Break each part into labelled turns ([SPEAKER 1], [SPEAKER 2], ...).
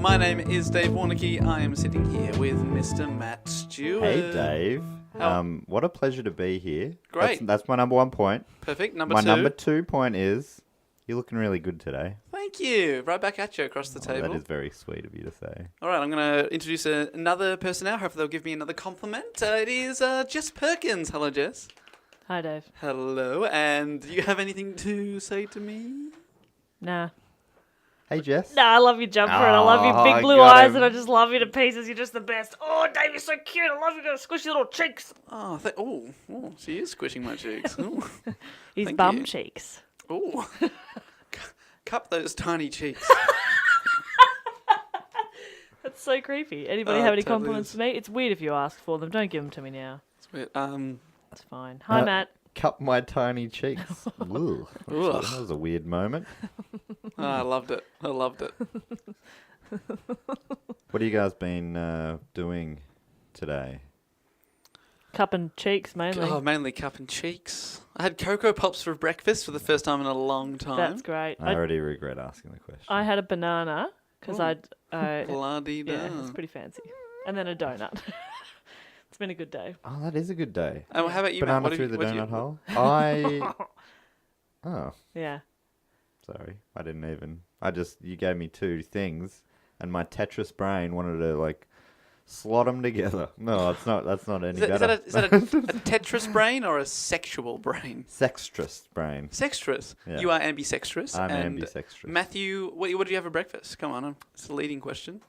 [SPEAKER 1] My name is Dave Warnicky. I am sitting here with Mr. Matt Stewart.
[SPEAKER 2] Hey, Dave.
[SPEAKER 1] How-
[SPEAKER 2] What a pleasure to be here.
[SPEAKER 1] Great.
[SPEAKER 2] That's my number 1 point.
[SPEAKER 1] Perfect. Number
[SPEAKER 2] My
[SPEAKER 1] two.
[SPEAKER 2] number 2 point is you're looking really good today.
[SPEAKER 1] Thank you. Right back at you across the table.
[SPEAKER 2] That is very sweet of you to say.
[SPEAKER 1] All right, I'm going to introduce another person now. Hopefully they'll give me another compliment. It is Jess Perkins. Hello, Jess.
[SPEAKER 3] Hi, Dave.
[SPEAKER 1] Hello. And do you have anything to say to me?
[SPEAKER 3] Nah.
[SPEAKER 2] Hey, Jess.
[SPEAKER 3] Nah, I love your jumper and I love your
[SPEAKER 2] Oh,
[SPEAKER 3] big blue
[SPEAKER 2] got
[SPEAKER 3] eyes
[SPEAKER 2] him.
[SPEAKER 3] and I just love you to pieces. You're just the best. Oh, Dave, you're so cute. I love your squishy little cheeks.
[SPEAKER 1] Oh, she is squishing my cheeks. Ooh.
[SPEAKER 3] His
[SPEAKER 1] Thank
[SPEAKER 3] bum
[SPEAKER 1] you.
[SPEAKER 3] cheeks.
[SPEAKER 1] Ooh. Cup those tiny cheeks.
[SPEAKER 3] That's so creepy. Anybody
[SPEAKER 1] Oh,
[SPEAKER 3] have any
[SPEAKER 1] totally
[SPEAKER 3] compliments
[SPEAKER 1] is.
[SPEAKER 3] for me? It's weird if you ask for them. Don't give them to me now.
[SPEAKER 1] Sweet.
[SPEAKER 3] It's fine. Hi, Matt.
[SPEAKER 2] Cup my tiny cheeks. Ooh.
[SPEAKER 1] Ugh.
[SPEAKER 2] That was a weird moment.
[SPEAKER 1] I loved it.
[SPEAKER 2] What have you guys been doing today?
[SPEAKER 3] Cup and cheeks, mainly.
[SPEAKER 1] Oh, mainly cup and cheeks. I had Cocoa Pops for breakfast for the first time in a long time.
[SPEAKER 3] That's great.
[SPEAKER 2] I already regret asking the question.
[SPEAKER 3] I had a banana because
[SPEAKER 1] Ooh.
[SPEAKER 3] yeah,
[SPEAKER 1] La-di-da.
[SPEAKER 3] it's pretty fancy. And then a donut. It's been a good day.
[SPEAKER 2] Oh, that is a good day.
[SPEAKER 1] And how about you, Matt?
[SPEAKER 2] Banana
[SPEAKER 1] What
[SPEAKER 2] through
[SPEAKER 1] have
[SPEAKER 2] the
[SPEAKER 1] you-
[SPEAKER 2] donut hole. Oh,
[SPEAKER 3] Yeah.
[SPEAKER 2] sorry. You gave me two things, and my Tetris brain wanted to, slot them together. No, that's not any better.
[SPEAKER 1] Is that a Tetris brain or a sexual brain?
[SPEAKER 2] Sextrous brain.
[SPEAKER 1] Sextrous.
[SPEAKER 2] Yeah.
[SPEAKER 1] You are ambisextrous.
[SPEAKER 2] I'm
[SPEAKER 1] and
[SPEAKER 2] ambisextrous.
[SPEAKER 1] Matthew, what did you have for breakfast? Come on, it's a leading question.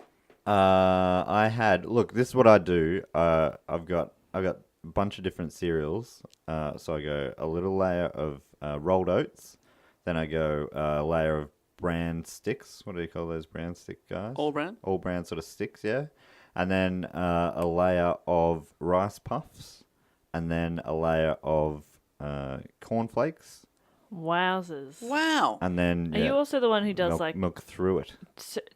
[SPEAKER 2] This is what I do. I've got a bunch of different cereals. So I go a little layer of rolled oats, then I go a layer of bran sticks. What do you call those bran stick guys?
[SPEAKER 1] All brand?
[SPEAKER 2] All bran sort of sticks, yeah. And then a layer of rice puffs, and then a layer of cornflakes,
[SPEAKER 3] Wowzers.
[SPEAKER 1] Wow.
[SPEAKER 2] and then
[SPEAKER 3] Are you also the one who does
[SPEAKER 2] milk through it.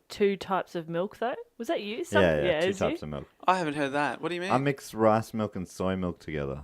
[SPEAKER 3] two types of milk though? Was that you?
[SPEAKER 2] Yeah,
[SPEAKER 3] it
[SPEAKER 2] two
[SPEAKER 3] was you?
[SPEAKER 2] types of milk.
[SPEAKER 1] I haven't heard that. What do you mean?
[SPEAKER 2] I mix rice milk and soy milk together.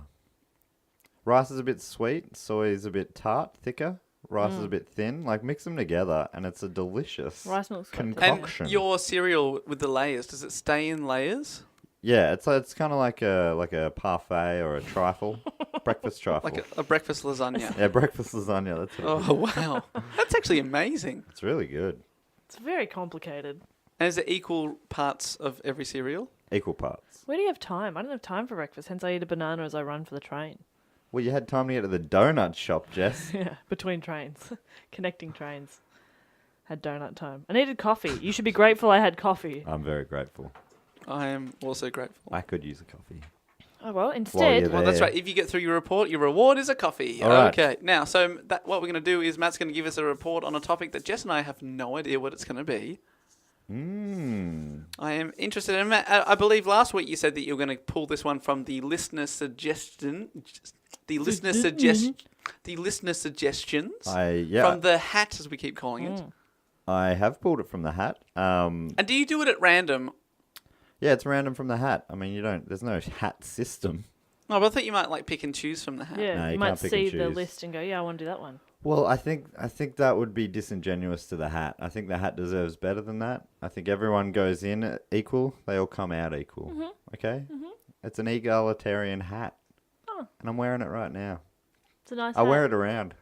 [SPEAKER 2] Rice is a bit sweet, soy is a bit tart, thicker. Rice is a bit thin. Mix them together, and it's a delicious
[SPEAKER 3] Rice milk's quite
[SPEAKER 2] concoction.
[SPEAKER 1] and your cereal with the layers, does it stay in layers?
[SPEAKER 2] Yeah, it's kind of like a parfait or a trifle, breakfast trifle.
[SPEAKER 1] Like a breakfast lasagna?
[SPEAKER 2] Yeah, breakfast lasagna. That's what it is.
[SPEAKER 1] Oh, wow. That's actually amazing.
[SPEAKER 2] It's really good.
[SPEAKER 3] It's very complicated.
[SPEAKER 1] And is it equal parts of every cereal?
[SPEAKER 2] Equal parts.
[SPEAKER 3] Where do you have time? I don't have time for breakfast. Hence, I eat a banana as I run for the train.
[SPEAKER 2] Well, you had time to get to the donut shop, Jess.
[SPEAKER 3] Yeah, between trains, connecting trains. Had donut time. I needed coffee. You should be grateful I had coffee.
[SPEAKER 2] I'm very grateful.
[SPEAKER 1] I am also grateful.
[SPEAKER 2] I could use a coffee.
[SPEAKER 3] Oh well, instead,
[SPEAKER 2] you're
[SPEAKER 1] Well, that's
[SPEAKER 2] there.
[SPEAKER 1] right. If you get through your report, your reward is a coffee.
[SPEAKER 2] All right.
[SPEAKER 1] Okay. Now, so what we're going to do is Matt's going to give us a report on a topic that Jess and I have no idea what it's going to be. I am interested in Matt. I believe last week you said that you were going to pull this one from the listener suggestion. The listener suggestions. From the hat, as we keep calling it.
[SPEAKER 2] I have pulled it from the hat.
[SPEAKER 1] And do you do it at random?
[SPEAKER 2] Yeah, it's random from the hat. I mean, there's no hat system.
[SPEAKER 1] No, but I thought you might pick and choose from the hat.
[SPEAKER 3] yeah,
[SPEAKER 2] No,
[SPEAKER 3] you
[SPEAKER 2] you
[SPEAKER 3] might
[SPEAKER 2] can't pick
[SPEAKER 3] see
[SPEAKER 2] and
[SPEAKER 3] the
[SPEAKER 2] choose.
[SPEAKER 3] list and go, yeah, I want to do that one.
[SPEAKER 2] Well, I think that would be disingenuous to the hat. I think the hat deserves better than that. I think everyone goes in equal. They all come out equal. Okay? It's an egalitarian hat.
[SPEAKER 3] Oh.
[SPEAKER 2] And I'm wearing it right now.
[SPEAKER 3] It's a nice
[SPEAKER 2] I
[SPEAKER 3] hat.
[SPEAKER 2] wear it around.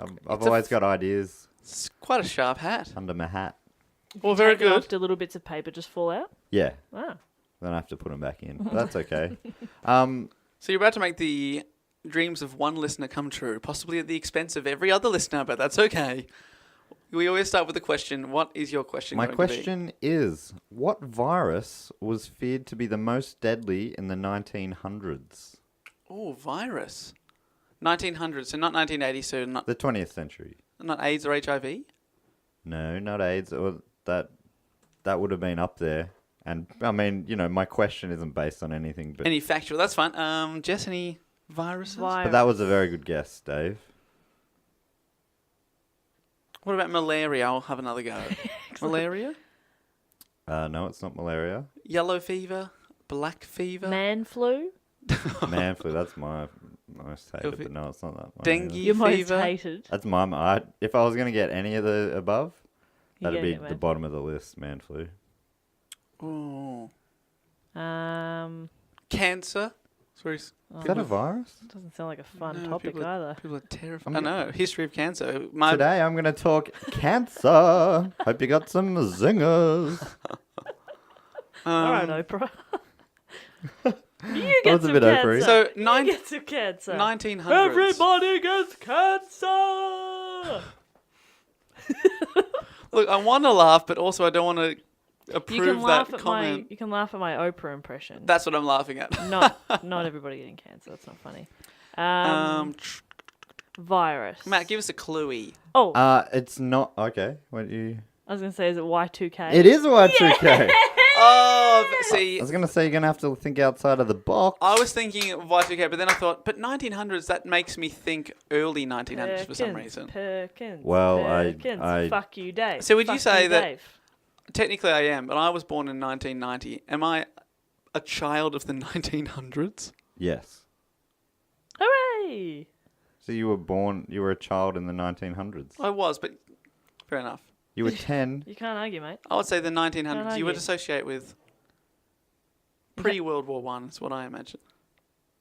[SPEAKER 2] I've
[SPEAKER 1] It's
[SPEAKER 2] always got ideas
[SPEAKER 1] It's quite a sharp hat.
[SPEAKER 2] under my hat.
[SPEAKER 1] Well, very
[SPEAKER 3] Take it
[SPEAKER 1] good.
[SPEAKER 3] off, do little bits of paper just fall out?
[SPEAKER 2] Yeah.
[SPEAKER 3] Ah.
[SPEAKER 2] Then I have to put them back in. But that's okay.
[SPEAKER 1] So you're about to make the dreams of one listener come true, possibly at the expense of every other listener, but that's okay. We always start with the question. What is your question
[SPEAKER 2] My
[SPEAKER 1] going to be?
[SPEAKER 2] question is, what virus was feared to be the most deadly in the 1900s?
[SPEAKER 1] Oh, virus. 1900, so not 1980, so not
[SPEAKER 2] The 20th century.
[SPEAKER 1] AIDS or HIV?
[SPEAKER 2] No, not AIDS. Or that would have been up there. And, I mean, my question isn't based on anything. But
[SPEAKER 1] Any factual, that's fine. Jess, any viruses?
[SPEAKER 2] But that was a very good guess, Dave.
[SPEAKER 1] What about malaria? I'll have another go. Malaria?
[SPEAKER 2] No, it's not malaria.
[SPEAKER 1] Yellow fever? Black fever?
[SPEAKER 3] Man flu?
[SPEAKER 2] Man flu, that's my most hated,
[SPEAKER 1] Coffee.
[SPEAKER 2] but no, it's not that one.
[SPEAKER 1] Dengue
[SPEAKER 2] either.
[SPEAKER 3] Your most
[SPEAKER 1] fever?
[SPEAKER 3] hated.
[SPEAKER 2] That's if I was going to get any of the above,
[SPEAKER 3] You're
[SPEAKER 2] that'd
[SPEAKER 3] gonna
[SPEAKER 2] be
[SPEAKER 3] get
[SPEAKER 2] the
[SPEAKER 3] man
[SPEAKER 2] bottom of the list, man flu.
[SPEAKER 1] Oh.
[SPEAKER 3] Cancer.
[SPEAKER 1] Cancer. Sorry.
[SPEAKER 2] Is that a virus?
[SPEAKER 3] Doesn't sound like a fun
[SPEAKER 1] No,
[SPEAKER 3] topic either.
[SPEAKER 1] People are terrified. I know. History of cancer.
[SPEAKER 2] Today I'm going to talk cancer. Hope you got some zingers.
[SPEAKER 3] All right, Oprah. You get
[SPEAKER 2] was a
[SPEAKER 3] some
[SPEAKER 2] bit
[SPEAKER 3] cancer.
[SPEAKER 2] Oprah-y.
[SPEAKER 1] So,
[SPEAKER 3] You get some cancer.
[SPEAKER 1] 1900s.
[SPEAKER 3] Everybody gets cancer.
[SPEAKER 1] Look, I want to laugh, but also I don't want to
[SPEAKER 3] You
[SPEAKER 1] approve
[SPEAKER 3] can laugh
[SPEAKER 1] that
[SPEAKER 3] at
[SPEAKER 1] comment.
[SPEAKER 3] you can laugh at my Oprah impression.
[SPEAKER 1] That's what I'm laughing at.
[SPEAKER 3] Not everybody getting cancer. That's not funny.
[SPEAKER 1] Tr-
[SPEAKER 3] Virus.
[SPEAKER 1] Matt, give us a cluey.
[SPEAKER 3] Oh,
[SPEAKER 2] It's not. Okay. What you?
[SPEAKER 3] I was gonna say, is it Y2K?
[SPEAKER 2] It is a Y2K.
[SPEAKER 1] Oh, see,
[SPEAKER 2] I was going to say you're going to have to think outside of the box.
[SPEAKER 1] I was thinking of Y2K, but then I thought, but 1900s, that makes me think early 1900s for some reason.
[SPEAKER 3] Perkins.
[SPEAKER 2] Well,
[SPEAKER 3] Perkins. Fuck you, Dave.
[SPEAKER 1] So would you
[SPEAKER 3] Fuck
[SPEAKER 1] say that-
[SPEAKER 3] Dave.
[SPEAKER 1] Technically I am, but I was born in 1990. Am I a child of the 1900s?
[SPEAKER 2] Yes.
[SPEAKER 3] Hooray!
[SPEAKER 2] So you were a child in the 1900s.
[SPEAKER 1] I was, but fair enough.
[SPEAKER 2] You were 10.
[SPEAKER 3] You can't argue, mate.
[SPEAKER 1] I would say the 1900s
[SPEAKER 3] Can't
[SPEAKER 1] you would
[SPEAKER 3] argue.
[SPEAKER 1] associate with pre-World War One, is what I imagine.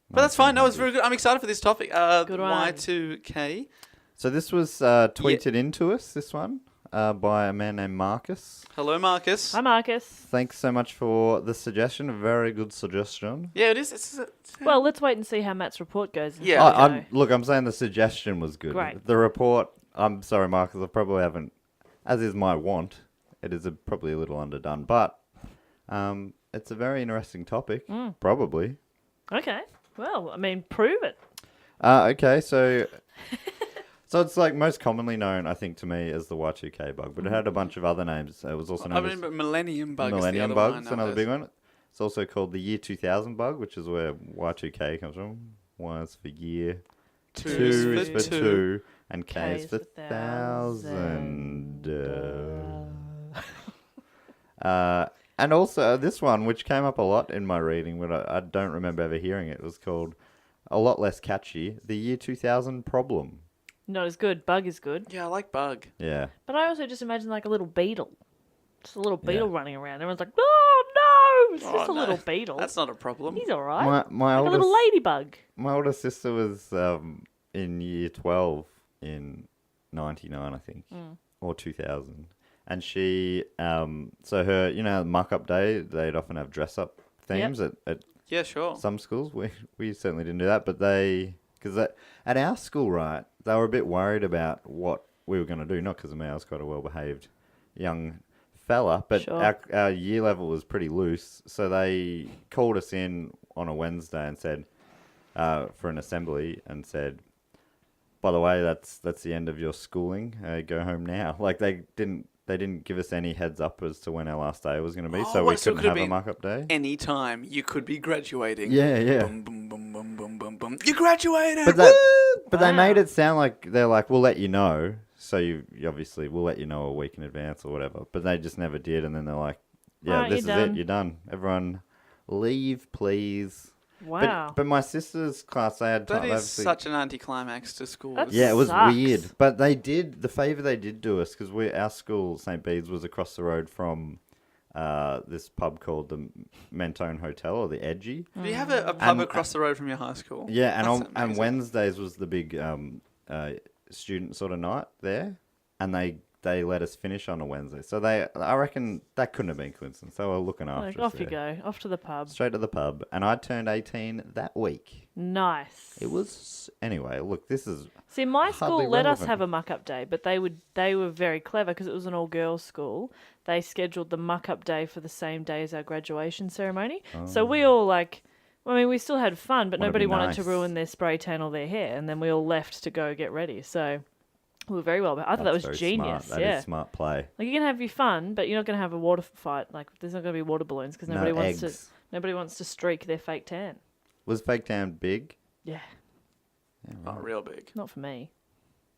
[SPEAKER 1] But that's fine. No, it's very good. I'm excited for this topic.
[SPEAKER 3] Good one.
[SPEAKER 1] Y2K.
[SPEAKER 2] So this was tweeted into us, this one, by a man named Marcus.
[SPEAKER 1] Hello, Marcus.
[SPEAKER 3] Hi, Marcus.
[SPEAKER 2] Thanks so much for the suggestion. A very good suggestion.
[SPEAKER 1] Yeah, it is. It's
[SPEAKER 3] Well, let's wait and see how Matt's report goes.
[SPEAKER 1] Yeah.
[SPEAKER 2] I'm saying the suggestion was good.
[SPEAKER 3] Great.
[SPEAKER 2] The report, I'm sorry, Marcus, I probably haven't, as is my want, it is probably a little underdone, but it's a very interesting topic, probably.
[SPEAKER 3] Okay. Well, I mean, prove it.
[SPEAKER 2] Okay, so it's like most commonly known, I think, to me as the Y2K bug, but it had a bunch of other names. It was also
[SPEAKER 1] I
[SPEAKER 2] known as
[SPEAKER 1] remember Millennium Bug.
[SPEAKER 2] Millennium
[SPEAKER 1] is the other
[SPEAKER 2] Bug,
[SPEAKER 1] one
[SPEAKER 2] another
[SPEAKER 1] nowadays.
[SPEAKER 2] big one. It's also called the Year 2000 bug, which is where Y2K comes from. Y is for year,
[SPEAKER 1] Two
[SPEAKER 2] two
[SPEAKER 1] is
[SPEAKER 2] is
[SPEAKER 1] for
[SPEAKER 2] for two, and K
[SPEAKER 3] K
[SPEAKER 2] is
[SPEAKER 3] is
[SPEAKER 2] for
[SPEAKER 3] for thousand.
[SPEAKER 2] And also this one, which came up a lot in my reading, but I don't remember ever hearing it, was called, a lot less catchy, the Year 2000 problem.
[SPEAKER 3] Not as good. Bug is good.
[SPEAKER 1] Yeah, I like Bug.
[SPEAKER 2] Yeah.
[SPEAKER 3] But I also just imagine like a little beetle. Just a little beetle
[SPEAKER 2] Yeah.
[SPEAKER 3] running around. Everyone's like, oh no! It's just
[SPEAKER 1] Oh,
[SPEAKER 3] a
[SPEAKER 1] no.
[SPEAKER 3] little beetle.
[SPEAKER 1] That's not a problem.
[SPEAKER 3] He's alright.
[SPEAKER 2] My
[SPEAKER 3] Like a little ladybug.
[SPEAKER 2] My older sister was in year 12 in 99, I think, or 2000. And she, so her, muck-up day, they'd often have dress-up themes at
[SPEAKER 1] Yeah, sure.
[SPEAKER 2] some schools. We certainly didn't do that, but because at our school, right, they were a bit worried about what we were going to do, not because of me, I was quite a well-behaved young fella, but
[SPEAKER 3] Sure.
[SPEAKER 2] our year level was pretty loose, so they called us in on a Wednesday and said, for an assembly, and said, by the way, that's the end of your schooling. Go home now. Like they didn't give us any heads up as to when our last day was going to be, so we
[SPEAKER 1] so it
[SPEAKER 2] couldn't
[SPEAKER 1] could have
[SPEAKER 2] have a
[SPEAKER 1] been
[SPEAKER 2] mark-up day.
[SPEAKER 1] Any time you could be graduating.
[SPEAKER 2] Yeah.
[SPEAKER 1] Boom, boom, boom, boom, boom, boom, boom. You graduated.
[SPEAKER 2] But they
[SPEAKER 3] Wow.
[SPEAKER 2] made it sound like they're like, we'll let you know. So you obviously we'll let you know a week in advance or whatever. But they just never did, and then they're like, yeah,
[SPEAKER 3] Alright,
[SPEAKER 2] this is
[SPEAKER 3] you're done.
[SPEAKER 2] it. You're done. Everyone, leave, please.
[SPEAKER 3] Wow.
[SPEAKER 2] But my sister's class, they had
[SPEAKER 1] That
[SPEAKER 2] time.
[SPEAKER 1] is such an anticlimax to school.
[SPEAKER 3] That's-
[SPEAKER 2] Yeah, it was
[SPEAKER 3] Sucks.
[SPEAKER 2] weird. But they did the favor they did do us because our school, St. Bede's, was across the road from this pub called the Mentone Hotel or the Edgy.
[SPEAKER 1] Do you have a pub
[SPEAKER 2] And-
[SPEAKER 1] across the road from your high school?
[SPEAKER 2] Yeah, and
[SPEAKER 1] That's
[SPEAKER 2] and
[SPEAKER 1] amazing.
[SPEAKER 2] Wednesdays was the big student sort of night there, and they let us finish on a Wednesday. So I reckon that couldn't have been coincidence. They were looking after
[SPEAKER 3] Like,
[SPEAKER 2] us
[SPEAKER 3] off you
[SPEAKER 2] there.
[SPEAKER 3] go. Off to the pub.
[SPEAKER 2] Straight to the pub, and I turned 18 that week.
[SPEAKER 3] Nice.
[SPEAKER 2] It was anyway. Look, this is
[SPEAKER 3] See, my
[SPEAKER 2] hardly
[SPEAKER 3] school let us
[SPEAKER 2] relevant.
[SPEAKER 3] have a muck-up day, but they were very clever because it was an all-girls school. They scheduled the muck-up day for the same day as our graduation ceremony. So we all we still had fun, but
[SPEAKER 2] Wanna
[SPEAKER 3] nobody
[SPEAKER 2] be
[SPEAKER 3] wanted to
[SPEAKER 2] nice.
[SPEAKER 3] ruin their spray tan or their hair, and then we all left to go get ready. So we were very well. I thought that was
[SPEAKER 2] very
[SPEAKER 3] genius.
[SPEAKER 2] Smart. That
[SPEAKER 3] yeah,
[SPEAKER 2] is smart play.
[SPEAKER 3] like you can have your fun, but you're not going to have a water fight. Like there's not going to be water balloons because
[SPEAKER 2] No eggs.
[SPEAKER 3] nobody wants to streak their fake tan.
[SPEAKER 2] Was Fake Town big?
[SPEAKER 3] Yeah,
[SPEAKER 2] Yeah,
[SPEAKER 1] Oh,
[SPEAKER 2] right.
[SPEAKER 1] real big.
[SPEAKER 3] not for me.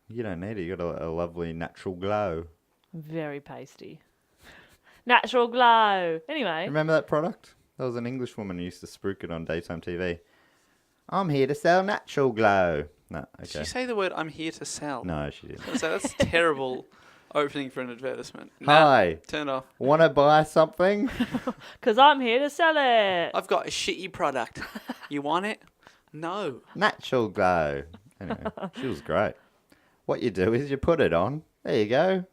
[SPEAKER 2] You don't need it. You got a lovely natural glow.
[SPEAKER 3] Very pasty. Natural glow. Anyway.
[SPEAKER 2] Remember that product? There was an English woman who used to spruik it on daytime TV. I'm here to sell natural glow. No,
[SPEAKER 1] Did
[SPEAKER 2] okay.
[SPEAKER 1] you say the word "I'm here to sell"?
[SPEAKER 2] No, she didn't.
[SPEAKER 1] So that's terrible Opening for an advertisement.
[SPEAKER 2] Hi.
[SPEAKER 1] Turn off.
[SPEAKER 2] Want to buy something?
[SPEAKER 3] Because I'm here to sell it.
[SPEAKER 1] I've got a shitty product. You want it? No.
[SPEAKER 2] Natural glow. Anyway, she was great. What you do is you put it on. There you go.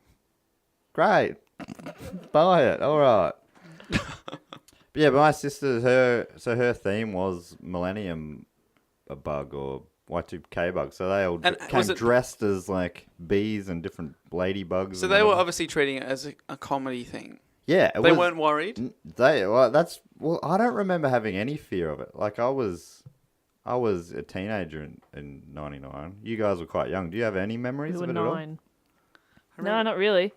[SPEAKER 2] Great. Buy it. All right. But yeah, but my sister, her theme was Millennium Bug or Y2K Bug. So they all
[SPEAKER 1] And
[SPEAKER 2] came
[SPEAKER 1] was it-
[SPEAKER 2] dressed as like bees and different ladybugs.
[SPEAKER 1] So
[SPEAKER 2] and
[SPEAKER 1] they were
[SPEAKER 2] whatever.
[SPEAKER 1] obviously treating it as a comedy thing.
[SPEAKER 2] Yeah,
[SPEAKER 1] They weren't worried.
[SPEAKER 2] I don't remember having any fear of it. Like I was a teenager in '99. You guys were quite young. Do you have any memories
[SPEAKER 3] We
[SPEAKER 2] of
[SPEAKER 3] were
[SPEAKER 2] it at all?
[SPEAKER 3] 9.
[SPEAKER 1] I
[SPEAKER 3] No,
[SPEAKER 1] remember-
[SPEAKER 3] not really.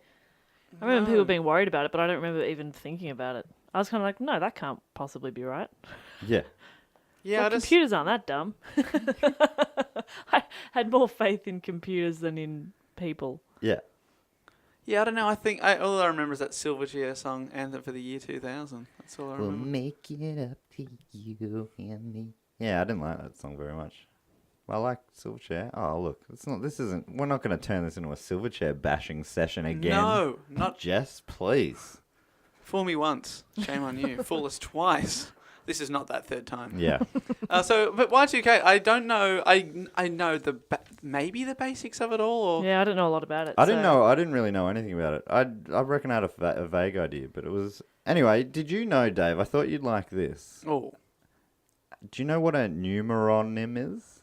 [SPEAKER 3] I remember
[SPEAKER 1] No.
[SPEAKER 3] people being worried about it, but I don't remember even thinking about it. I was kind of like, no, that can't possibly be right.
[SPEAKER 2] Yeah.
[SPEAKER 1] Yeah,
[SPEAKER 3] Well,
[SPEAKER 1] I just,
[SPEAKER 3] computers aren't that dumb. I had more faith in computers than in people.
[SPEAKER 2] Yeah.
[SPEAKER 1] yeah, I don't know. I think all I remember is that Silverchair song, Anthem for the Year 2000. That's all I
[SPEAKER 2] We'll
[SPEAKER 1] remember.
[SPEAKER 2] make it up to you and me. Yeah, I didn't like that song very much. I like Silverchair. Oh, look, we're not going to turn this into a Silverchair bashing session again.
[SPEAKER 1] No, not
[SPEAKER 2] Jess, please.
[SPEAKER 1] fool me once. Shame on you. Fool us twice. This is not that third time.
[SPEAKER 2] Yeah.
[SPEAKER 1] But Y2K, I don't know. I know maybe the basics of it all. Or
[SPEAKER 3] Yeah, I don't know a lot about it.
[SPEAKER 2] I didn't really know anything about it. I reckon I had a vague idea, but it was... Anyway, did you know, Dave, I thought you'd like this.
[SPEAKER 1] Oh,
[SPEAKER 2] Do you know what a numeronym is?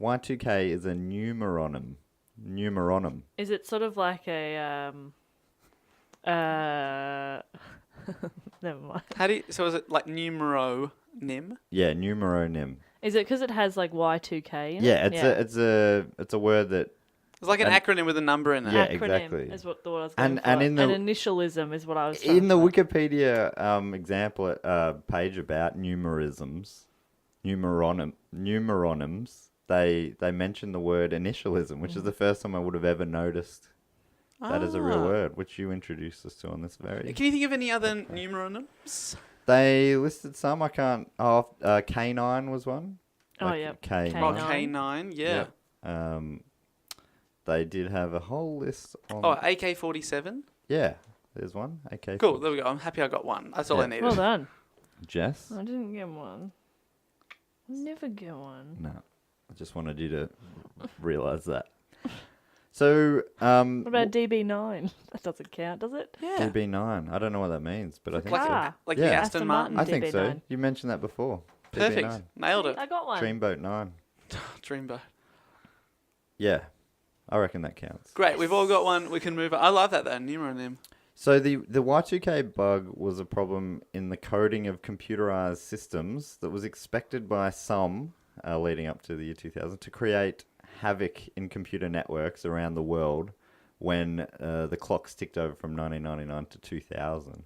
[SPEAKER 2] Y2K is a numeronym. Numeronym.
[SPEAKER 3] Is it sort of like a never mind.
[SPEAKER 1] so is it like numero nim?
[SPEAKER 2] Yeah, numeronym.
[SPEAKER 3] Is it because it has like Y2K in
[SPEAKER 2] Yeah,
[SPEAKER 3] it?
[SPEAKER 2] it's a word that...
[SPEAKER 1] It's like an acronym with a number in it.
[SPEAKER 2] Yeah,
[SPEAKER 3] Acronym
[SPEAKER 2] exactly.
[SPEAKER 3] is what the word I was going
[SPEAKER 2] And
[SPEAKER 3] for.
[SPEAKER 2] in the-
[SPEAKER 3] initialism is what I was trying
[SPEAKER 2] In the
[SPEAKER 3] to say.
[SPEAKER 2] Wikipedia example page about numeronyms, they mention the word initialism, which is the first time I would have ever noticed that as a real
[SPEAKER 1] Ah.
[SPEAKER 2] word, which you introduced us to on this very...
[SPEAKER 1] Can you think of any other numeronyms?
[SPEAKER 2] They listed some, I can't... Oh, K9 was one.
[SPEAKER 3] Oh,
[SPEAKER 2] Like
[SPEAKER 3] yeah.
[SPEAKER 2] K9.
[SPEAKER 1] Oh,
[SPEAKER 3] K9.
[SPEAKER 1] K9, yeah.
[SPEAKER 2] They did have a whole list on...
[SPEAKER 1] Oh, AK-47.
[SPEAKER 2] Yeah, there's one. AK.
[SPEAKER 1] Cool, there we go. I'm happy I got one. That's all I
[SPEAKER 2] Yeah.
[SPEAKER 1] needed.
[SPEAKER 3] Well done.
[SPEAKER 2] Jess?
[SPEAKER 3] I didn't get one. I never get one.
[SPEAKER 2] No. I just wanted you to realise that. So,
[SPEAKER 3] What about DB9? That doesn't count, does it?
[SPEAKER 1] Yeah.
[SPEAKER 2] DB9. I don't know what that means, but I think so.
[SPEAKER 3] car.
[SPEAKER 1] Like
[SPEAKER 2] Yeah.
[SPEAKER 1] the
[SPEAKER 3] Aston
[SPEAKER 1] Aston Martin.
[SPEAKER 2] I think so.
[SPEAKER 3] DB9.
[SPEAKER 2] You mentioned that before.
[SPEAKER 1] Perfect.
[SPEAKER 2] DB9.
[SPEAKER 1] Nailed it.
[SPEAKER 3] I got one.
[SPEAKER 2] Dreamboat 9.
[SPEAKER 1] Dreamboat.
[SPEAKER 2] Yeah. I reckon that counts.
[SPEAKER 1] Great, we've all got one. We can move on. I love that though, numeronym.
[SPEAKER 2] So the Y2K bug was a problem in the coding of computerized systems that was expected by some, leading up to the year 2000, to create havoc in computer networks around the world when the clocks ticked over from 1999 to 2000.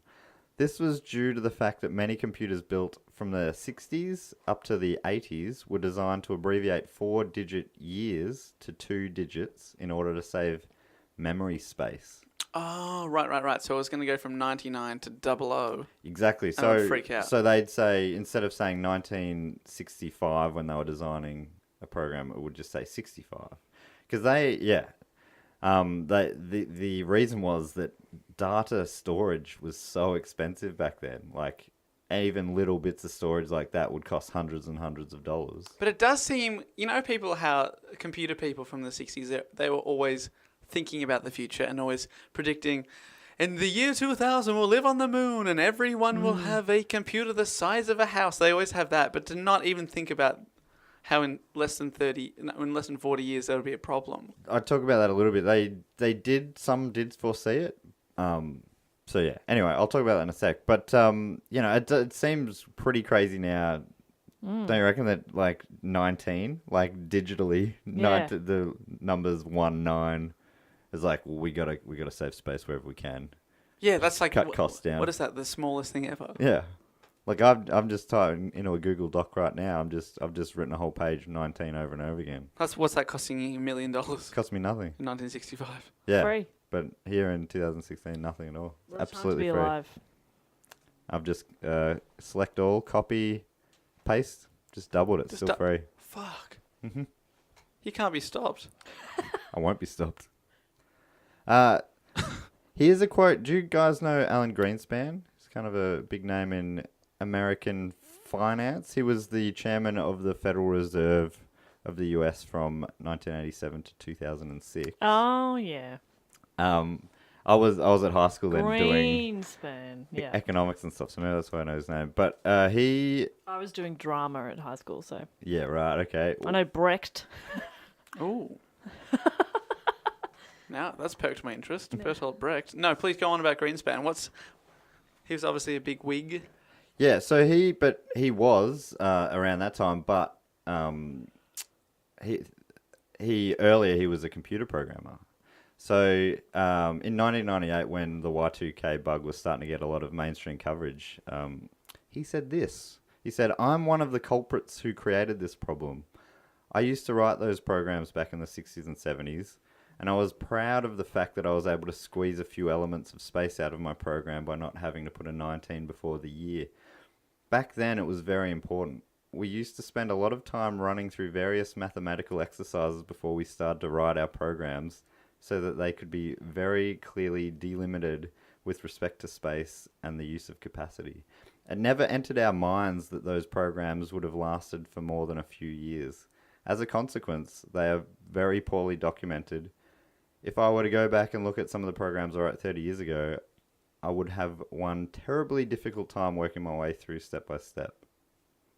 [SPEAKER 2] This was due to the fact that many computers built from the 60s up to the 80s were designed to abbreviate 4-digit years to 2 digits in order to save memory space.
[SPEAKER 1] Oh, right. So I was going to go from 99 to 00.
[SPEAKER 2] Exactly.
[SPEAKER 1] And I would
[SPEAKER 2] So,
[SPEAKER 1] freak out.
[SPEAKER 2] so they'd say, instead of saying 1965 when they were designing a program, it would just say 65. Because the reason was that data storage was so expensive back then. Like, even little bits of storage like that would cost hundreds and hundreds of dollars.
[SPEAKER 1] But it does seem, how computer people from the 60s, they were always thinking about the future and always predicting, in the year 2000 we'll live on the moon and everyone will have a computer the size of a house. They always have that, but to not even think about how in less than 40 years that would be a problem.
[SPEAKER 2] I talk about that a little bit. Some did foresee it. So yeah. Anyway, I'll talk about that in a sec. But it seems pretty crazy now. Don't you reckon that like 19, like digitally,
[SPEAKER 3] Yeah.
[SPEAKER 2] the numbers 19 is like, well, we gotta save space wherever we can.
[SPEAKER 1] Yeah, that's like
[SPEAKER 2] Cut costs down.
[SPEAKER 1] What is that? The smallest thing ever.
[SPEAKER 2] Yeah. Like I'm just typing into a Google Doc right now. I've just written a whole page 19 over and over again.
[SPEAKER 1] What's that costing you $1 million in
[SPEAKER 2] It's cost me nothing.
[SPEAKER 1] 1965?
[SPEAKER 2] Yeah.
[SPEAKER 3] Free.
[SPEAKER 2] But here in 2016, nothing at all.
[SPEAKER 3] What a time to
[SPEAKER 2] Absolutely
[SPEAKER 3] be
[SPEAKER 2] free.
[SPEAKER 3] alive.
[SPEAKER 2] I've just select all, copy, paste, just doubled it.
[SPEAKER 1] Just
[SPEAKER 2] Still free.
[SPEAKER 1] Fuck.
[SPEAKER 2] Mhm.
[SPEAKER 1] You can't be stopped.
[SPEAKER 2] I won't be stopped. Here's a quote. Do you guys know Alan Greenspan? He's kind of a big name in American finance. He was the chairman of the Federal Reserve of the US from 1987 to 2006.
[SPEAKER 3] Oh, yeah.
[SPEAKER 2] I was at high school then doing
[SPEAKER 3] Greenspan. Yeah.
[SPEAKER 2] economics and stuff, so maybe that's why I know his name. But he...
[SPEAKER 3] I was doing drama at high school, so.
[SPEAKER 2] Yeah, right, okay.
[SPEAKER 3] I know Brecht.
[SPEAKER 1] Ooh. Now, that's perked my interest. Bertolt Brecht. No, please go on about Greenspan. He was obviously a big Whig.
[SPEAKER 2] Yeah, so he was around that time, but earlier he was a computer programmer. So in 1998, when the Y2K bug was starting to get a lot of mainstream coverage, he said this. He said, "I'm one of the culprits who created this problem. I used to write those programs back in the 60s and 70s, and I was proud of the fact that I was able to squeeze a few elements of space out of my program by not having to put a 19 before the year. Back then, it was very important. We used to spend a lot of time running through various mathematical exercises before we started to write our programs so that they could be very clearly delimited with respect to space and the use of capacity. It never entered our minds that those programs would have lasted for more than a few years. As a consequence, they are very poorly documented. If I were to go back and look at some of the programs I wrote 30 years ago, I would have one terribly difficult time working my way through step by step."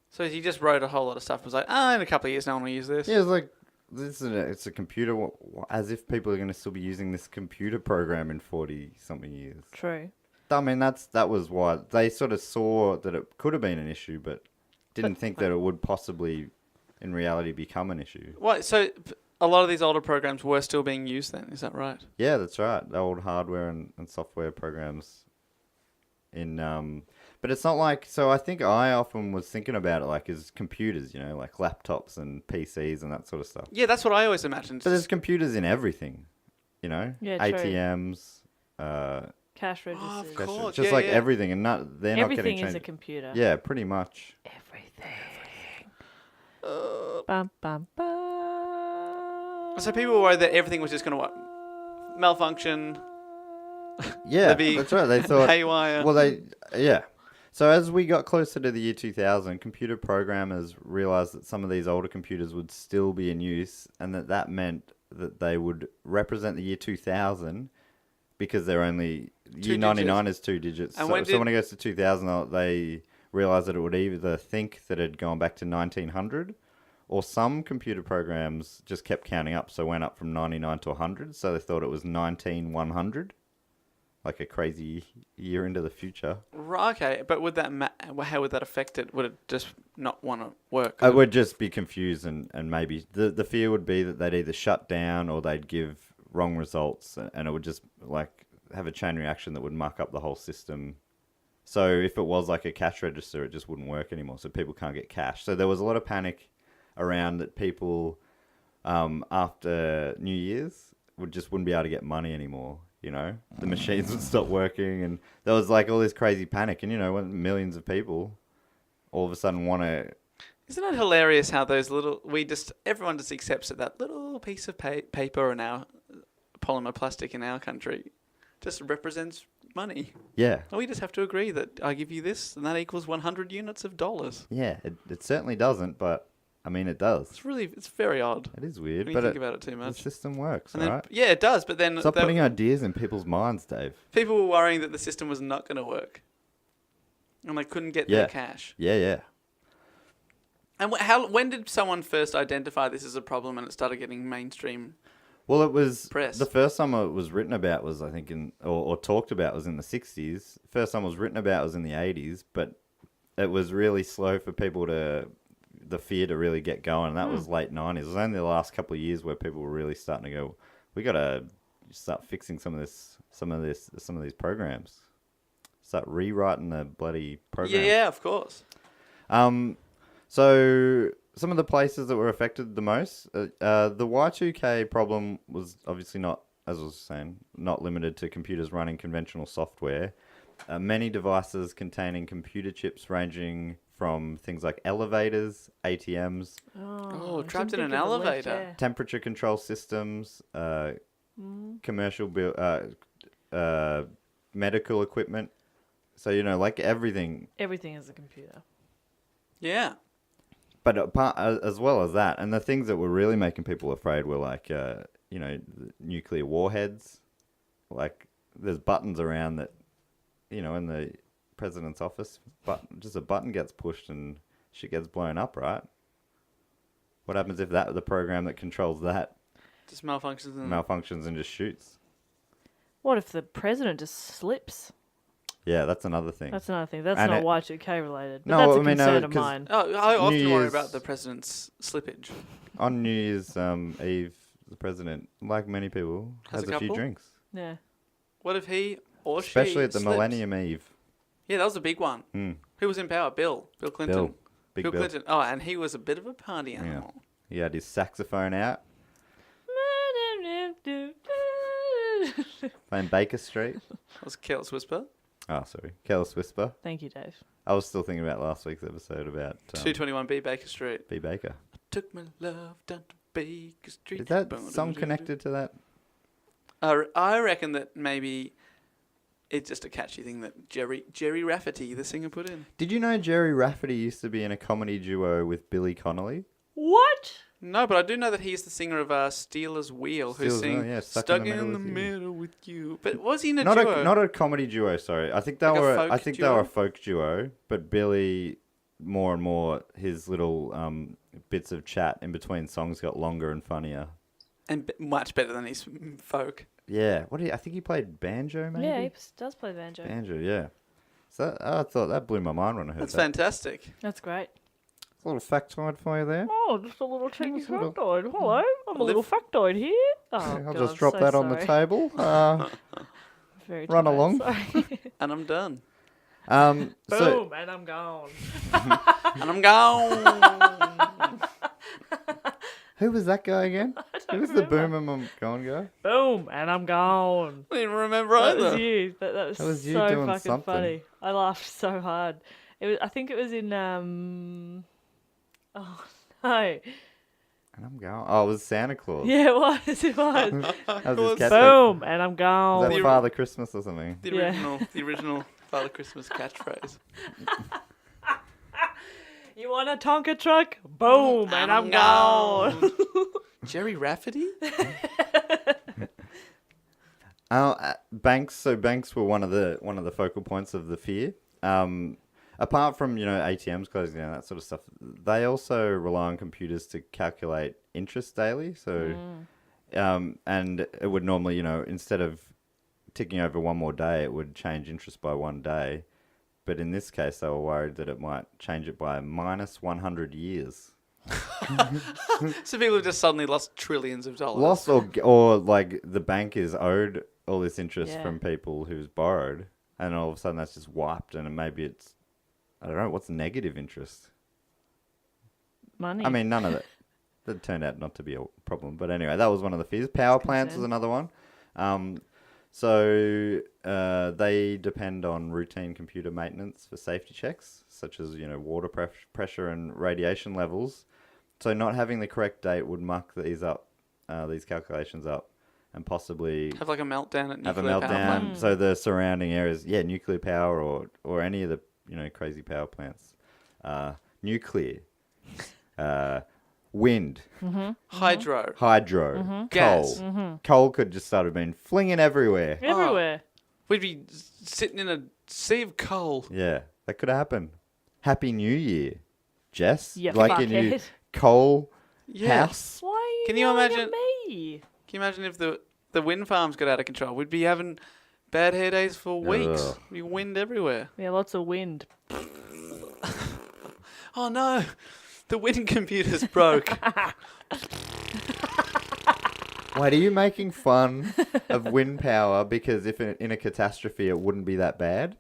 [SPEAKER 1] So he just wrote a whole lot of stuff and was like, in a couple of years no one will use this.
[SPEAKER 2] Yeah, it's like, it's a computer, as if people are going to still be using this computer program in 40-something years.
[SPEAKER 3] True.
[SPEAKER 2] I mean, that was why they sort of saw that it could have been an issue, but didn't think that it would possibly, in reality, become an issue.
[SPEAKER 1] What? So a lot of these older programs were still being used then, is that right?
[SPEAKER 2] Yeah, that's right. The old hardware and software programs but it's not like, so I think I often was thinking about it like as computers, like laptops and PCs and that sort of stuff.
[SPEAKER 1] Yeah, that's what I always imagined.
[SPEAKER 2] But there's computers in everything,
[SPEAKER 3] Yeah, true.
[SPEAKER 2] ATMs,
[SPEAKER 3] Cash registers.
[SPEAKER 1] Oh, of course.
[SPEAKER 2] just
[SPEAKER 1] Yeah,
[SPEAKER 2] like
[SPEAKER 1] yeah.
[SPEAKER 2] everything, and they're not getting
[SPEAKER 3] Everything
[SPEAKER 2] changed.
[SPEAKER 3] is a computer.
[SPEAKER 2] Yeah, pretty much.
[SPEAKER 3] Everything. Bum, bum, bum.
[SPEAKER 1] So people were worried that everything was just going to malfunction,
[SPEAKER 2] Yeah,
[SPEAKER 1] be
[SPEAKER 2] that's right. They thought,
[SPEAKER 1] haywire.
[SPEAKER 2] well, yeah. So as we got closer to the year 2000, computer programmers realized that some of these older computers would still be in use, and that meant that they would represent the year 2000 because they're only year 99 is 2 digits.
[SPEAKER 1] And
[SPEAKER 2] So when it goes to 2000, they realized that it would either think that it had gone back to 1900, or some computer programs just kept counting up, so went up from 99 to 100. So they thought it was 19100. Like a crazy year into the future.
[SPEAKER 1] Right, okay, but would that how would that affect it? Would it just not want to work?
[SPEAKER 2] I would just be confused, and maybe the fear would be that they'd either shut down or they'd give wrong results, and it would just like have a chain reaction that would muck up the whole system. So if it was like a cash register, it just wouldn't work anymore, so people can't get cash. So there was a lot of panic around that people, after New Year's, wouldn't be able to get money anymore. The machines would stop working, and there was like all this crazy panic. And when millions of people all of a sudden want to.
[SPEAKER 1] Isn't it hilarious how those everyone just accepts that little piece of paper in our polymer plastic in our country just represents money.
[SPEAKER 2] Yeah.
[SPEAKER 1] And we just have to agree that I give you this, and that equals 100 units of dollars.
[SPEAKER 2] Yeah, it certainly doesn't, but I mean it does.
[SPEAKER 1] It's very odd.
[SPEAKER 2] It is weird,
[SPEAKER 1] when
[SPEAKER 2] but
[SPEAKER 1] you think about it too much.
[SPEAKER 2] The system works,
[SPEAKER 1] And then,
[SPEAKER 2] right?
[SPEAKER 1] yeah, it does, but then
[SPEAKER 2] Stop putting ideas in people's minds, Dave.
[SPEAKER 1] people were worrying that the system was not going to work, and they couldn't get their cash.
[SPEAKER 2] Yeah.
[SPEAKER 1] And when did someone first identify this as a problem and it started getting mainstream?
[SPEAKER 2] Well, it was
[SPEAKER 1] Press.
[SPEAKER 2] the first time it was written about was, I think, or talked about was in the 60s. First time it was written about was in the 80s, but it was really slow for people the fear to really get going, and that was late 90s. It was only the last couple of years where people were really starting to go, we got to start fixing some of these programs. Start rewriting the bloody programs.
[SPEAKER 1] Yeah, of course.
[SPEAKER 2] So some of the places that were affected the most, the Y2K problem was obviously not, as I was saying, not limited to computers running conventional software. Many devices containing computer chips ranging from things like elevators, ATMs,
[SPEAKER 1] Trapped in an elevator.
[SPEAKER 2] temperature control systems, commercial medical equipment. So, like everything.
[SPEAKER 3] Everything is a computer.
[SPEAKER 1] Yeah.
[SPEAKER 2] But as well as that, and the things that were really making people afraid were like, the nuclear warheads. Like, there's buttons around that, in the president's office, but just a button gets pushed and shit gets blown up, right? What happens if the program that controls that
[SPEAKER 1] Just malfunctions.
[SPEAKER 2] malfunctions and just shoots?
[SPEAKER 3] What if the president just slips?
[SPEAKER 2] Yeah, that's another thing.
[SPEAKER 3] That's another thing. That's
[SPEAKER 2] And
[SPEAKER 3] not
[SPEAKER 2] it-
[SPEAKER 3] Y2K related. But
[SPEAKER 2] No,
[SPEAKER 3] that's a
[SPEAKER 2] I mean, no,
[SPEAKER 3] concern of
[SPEAKER 2] 'cause-
[SPEAKER 3] mine.
[SPEAKER 1] Oh, I often
[SPEAKER 2] New
[SPEAKER 1] worry
[SPEAKER 2] Year's-
[SPEAKER 1] about the president's slippage.
[SPEAKER 2] On New Year's Eve, the president, like many people,
[SPEAKER 1] Has
[SPEAKER 2] has
[SPEAKER 1] a
[SPEAKER 2] a few
[SPEAKER 1] couple?
[SPEAKER 2] drinks.
[SPEAKER 3] Yeah.
[SPEAKER 1] What if he or
[SPEAKER 2] Especially
[SPEAKER 1] she
[SPEAKER 2] at the
[SPEAKER 1] slips?
[SPEAKER 2] Millennium Eve.
[SPEAKER 1] Yeah, that was a big one.
[SPEAKER 2] Mm.
[SPEAKER 1] Who was in power? Bill Clinton.
[SPEAKER 2] Big
[SPEAKER 1] Bill
[SPEAKER 2] Bill.
[SPEAKER 1] Clinton. Oh, and he was a bit of a party animal.
[SPEAKER 2] He had his saxophone out, playing Baker Street.
[SPEAKER 1] That was Careless Whisper.
[SPEAKER 2] Oh, sorry. Careless Whisper.
[SPEAKER 3] Thank you, Dave.
[SPEAKER 2] I was still thinking about last week's episode about
[SPEAKER 1] 221B Baker Street.
[SPEAKER 2] B. Baker.
[SPEAKER 1] Took my love down to Baker Street.
[SPEAKER 2] Is that song connected to that?
[SPEAKER 1] I reckon that maybe it's just a catchy thing that Jerry Rafferty, the singer, put in.
[SPEAKER 2] Did you know Jerry Rafferty used to be in a comedy duo with Billy Connolly?
[SPEAKER 3] What?
[SPEAKER 1] No, but I do know that he's the singer of Steelers Wheel, who
[SPEAKER 2] Steelers
[SPEAKER 1] sings
[SPEAKER 2] Wheel, yeah,
[SPEAKER 1] Stuck in the Middle with You. But was he in a
[SPEAKER 2] Not
[SPEAKER 1] duo?
[SPEAKER 2] not a comedy duo. Sorry, I think they
[SPEAKER 1] Like a
[SPEAKER 2] were.
[SPEAKER 1] folk
[SPEAKER 2] I think they
[SPEAKER 1] duo?
[SPEAKER 2] were a folk duo. But Billy, more and more, his little bits of chat in between songs got longer and funnier.
[SPEAKER 1] And much better than his folk.
[SPEAKER 2] Yeah. I think he played banjo, maybe.
[SPEAKER 3] Yeah, he does play banjo.
[SPEAKER 2] Banjo, yeah. So I thought that blew my mind when I heard
[SPEAKER 1] That's
[SPEAKER 2] that.
[SPEAKER 1] fantastic.
[SPEAKER 3] That's great.
[SPEAKER 2] A little factoid for you there.
[SPEAKER 3] Oh, just a little teeny
[SPEAKER 2] Just a little-
[SPEAKER 3] factoid. Hello, I'm a little factoid here. Oh,
[SPEAKER 2] I'll
[SPEAKER 3] God,
[SPEAKER 2] just drop
[SPEAKER 3] so
[SPEAKER 2] that on the
[SPEAKER 3] sorry.
[SPEAKER 2] table.
[SPEAKER 3] Very
[SPEAKER 2] Run
[SPEAKER 3] tired,
[SPEAKER 2] along.
[SPEAKER 3] Sorry.
[SPEAKER 1] And I'm done.
[SPEAKER 3] Boom,
[SPEAKER 2] So
[SPEAKER 3] and I'm gone.
[SPEAKER 1] And I'm gone.
[SPEAKER 2] who was that guy again? Who was the boomer mum gone guy?
[SPEAKER 3] Boom, and I'm gone.
[SPEAKER 1] I didn't remember
[SPEAKER 3] That was
[SPEAKER 1] either.
[SPEAKER 3] you. That was,
[SPEAKER 2] That was you
[SPEAKER 3] so
[SPEAKER 2] doing
[SPEAKER 3] fucking
[SPEAKER 2] something.
[SPEAKER 3] funny. I laughed so hard. I think it was in oh no.
[SPEAKER 2] And I'm gone. Oh, it was Santa Claus.
[SPEAKER 3] Yeah, it was. It was.
[SPEAKER 2] That was his catchphrase.
[SPEAKER 3] Boom, and I'm
[SPEAKER 2] Was
[SPEAKER 3] gone.
[SPEAKER 2] that Father Christmas or something?
[SPEAKER 1] The
[SPEAKER 3] Yeah.
[SPEAKER 1] original Father Christmas catchphrase.
[SPEAKER 3] You want a Tonka truck? Boom, and I'm gone.
[SPEAKER 1] Jerry Rafferty?
[SPEAKER 2] Banks. So banks were one of the focal points of the fear. Apart from ATMs closing down, that sort of stuff, they also rely on computers to calculate interest daily. So, and it would normally, instead of ticking over one more day, it would change interest by 1 day. But in this case, they were worried that it might change it by minus 100 years.
[SPEAKER 1] So people have just suddenly lost trillions of dollars.
[SPEAKER 2] Lost or like the bank is owed all this interest
[SPEAKER 3] Yeah.
[SPEAKER 2] from people who's borrowed, and all of a sudden that's just wiped, and maybe it's, I don't know, what's negative interest?
[SPEAKER 3] Money.
[SPEAKER 2] I mean, none of that. That turned out not to be a problem. But anyway, that was one of the fears. Power plants was another one. So they depend on routine computer maintenance for safety checks, such as water pressure and radiation levels. So not having the correct date would muck these calculations up, and possibly
[SPEAKER 1] Have like a meltdown at
[SPEAKER 2] have a
[SPEAKER 1] nuclear power plant.
[SPEAKER 2] meltdown. So the surrounding areas, nuclear power or any of the crazy power plants, nuclear, wind,
[SPEAKER 1] Hydro.
[SPEAKER 2] hydro,
[SPEAKER 1] Gas.
[SPEAKER 2] coal. Coal could just start being flinging everywhere.
[SPEAKER 3] Everywhere.
[SPEAKER 1] We'd be sitting in a sea of coal.
[SPEAKER 2] Yeah, that could happen. Happy New Year, Jess.
[SPEAKER 3] You
[SPEAKER 2] like your new
[SPEAKER 3] fuckhead.
[SPEAKER 2] coal
[SPEAKER 1] Yeah.
[SPEAKER 2] house.
[SPEAKER 3] Why are you
[SPEAKER 1] Can you
[SPEAKER 3] yelling
[SPEAKER 1] imagine-
[SPEAKER 3] at me?
[SPEAKER 1] Can you imagine if the wind farms got out of control? We'd be having bad hair days for weeks.
[SPEAKER 2] Ugh.
[SPEAKER 1] Be wind everywhere.
[SPEAKER 3] Yeah, lots of wind.
[SPEAKER 1] Oh no, the wind computer's broke.
[SPEAKER 2] Wait, are you making fun of wind power because if in a catastrophe it wouldn't be that bad?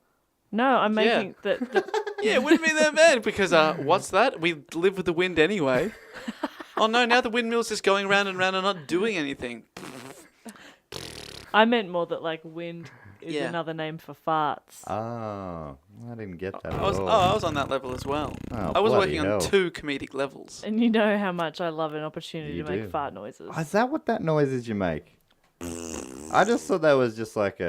[SPEAKER 3] No, I'm making that.
[SPEAKER 1] Yeah, it wouldn't be that bad because what's that? We live with the wind anyway. Oh no, now the windmill's just going round and round and not doing anything.
[SPEAKER 3] I meant more that like wind is
[SPEAKER 1] Yeah.
[SPEAKER 3] another name for farts.
[SPEAKER 2] Oh, I didn't get that at
[SPEAKER 1] I
[SPEAKER 2] all.
[SPEAKER 1] was on that level as well.
[SPEAKER 2] Oh,
[SPEAKER 1] I was
[SPEAKER 2] bloody
[SPEAKER 1] working
[SPEAKER 2] hell.
[SPEAKER 1] on 2 comedic levels.
[SPEAKER 3] And you know how much I love an opportunity
[SPEAKER 2] You
[SPEAKER 3] to make
[SPEAKER 2] do.
[SPEAKER 3] fart noises.
[SPEAKER 2] Oh, is that what that noise is you make? I just thought that was just like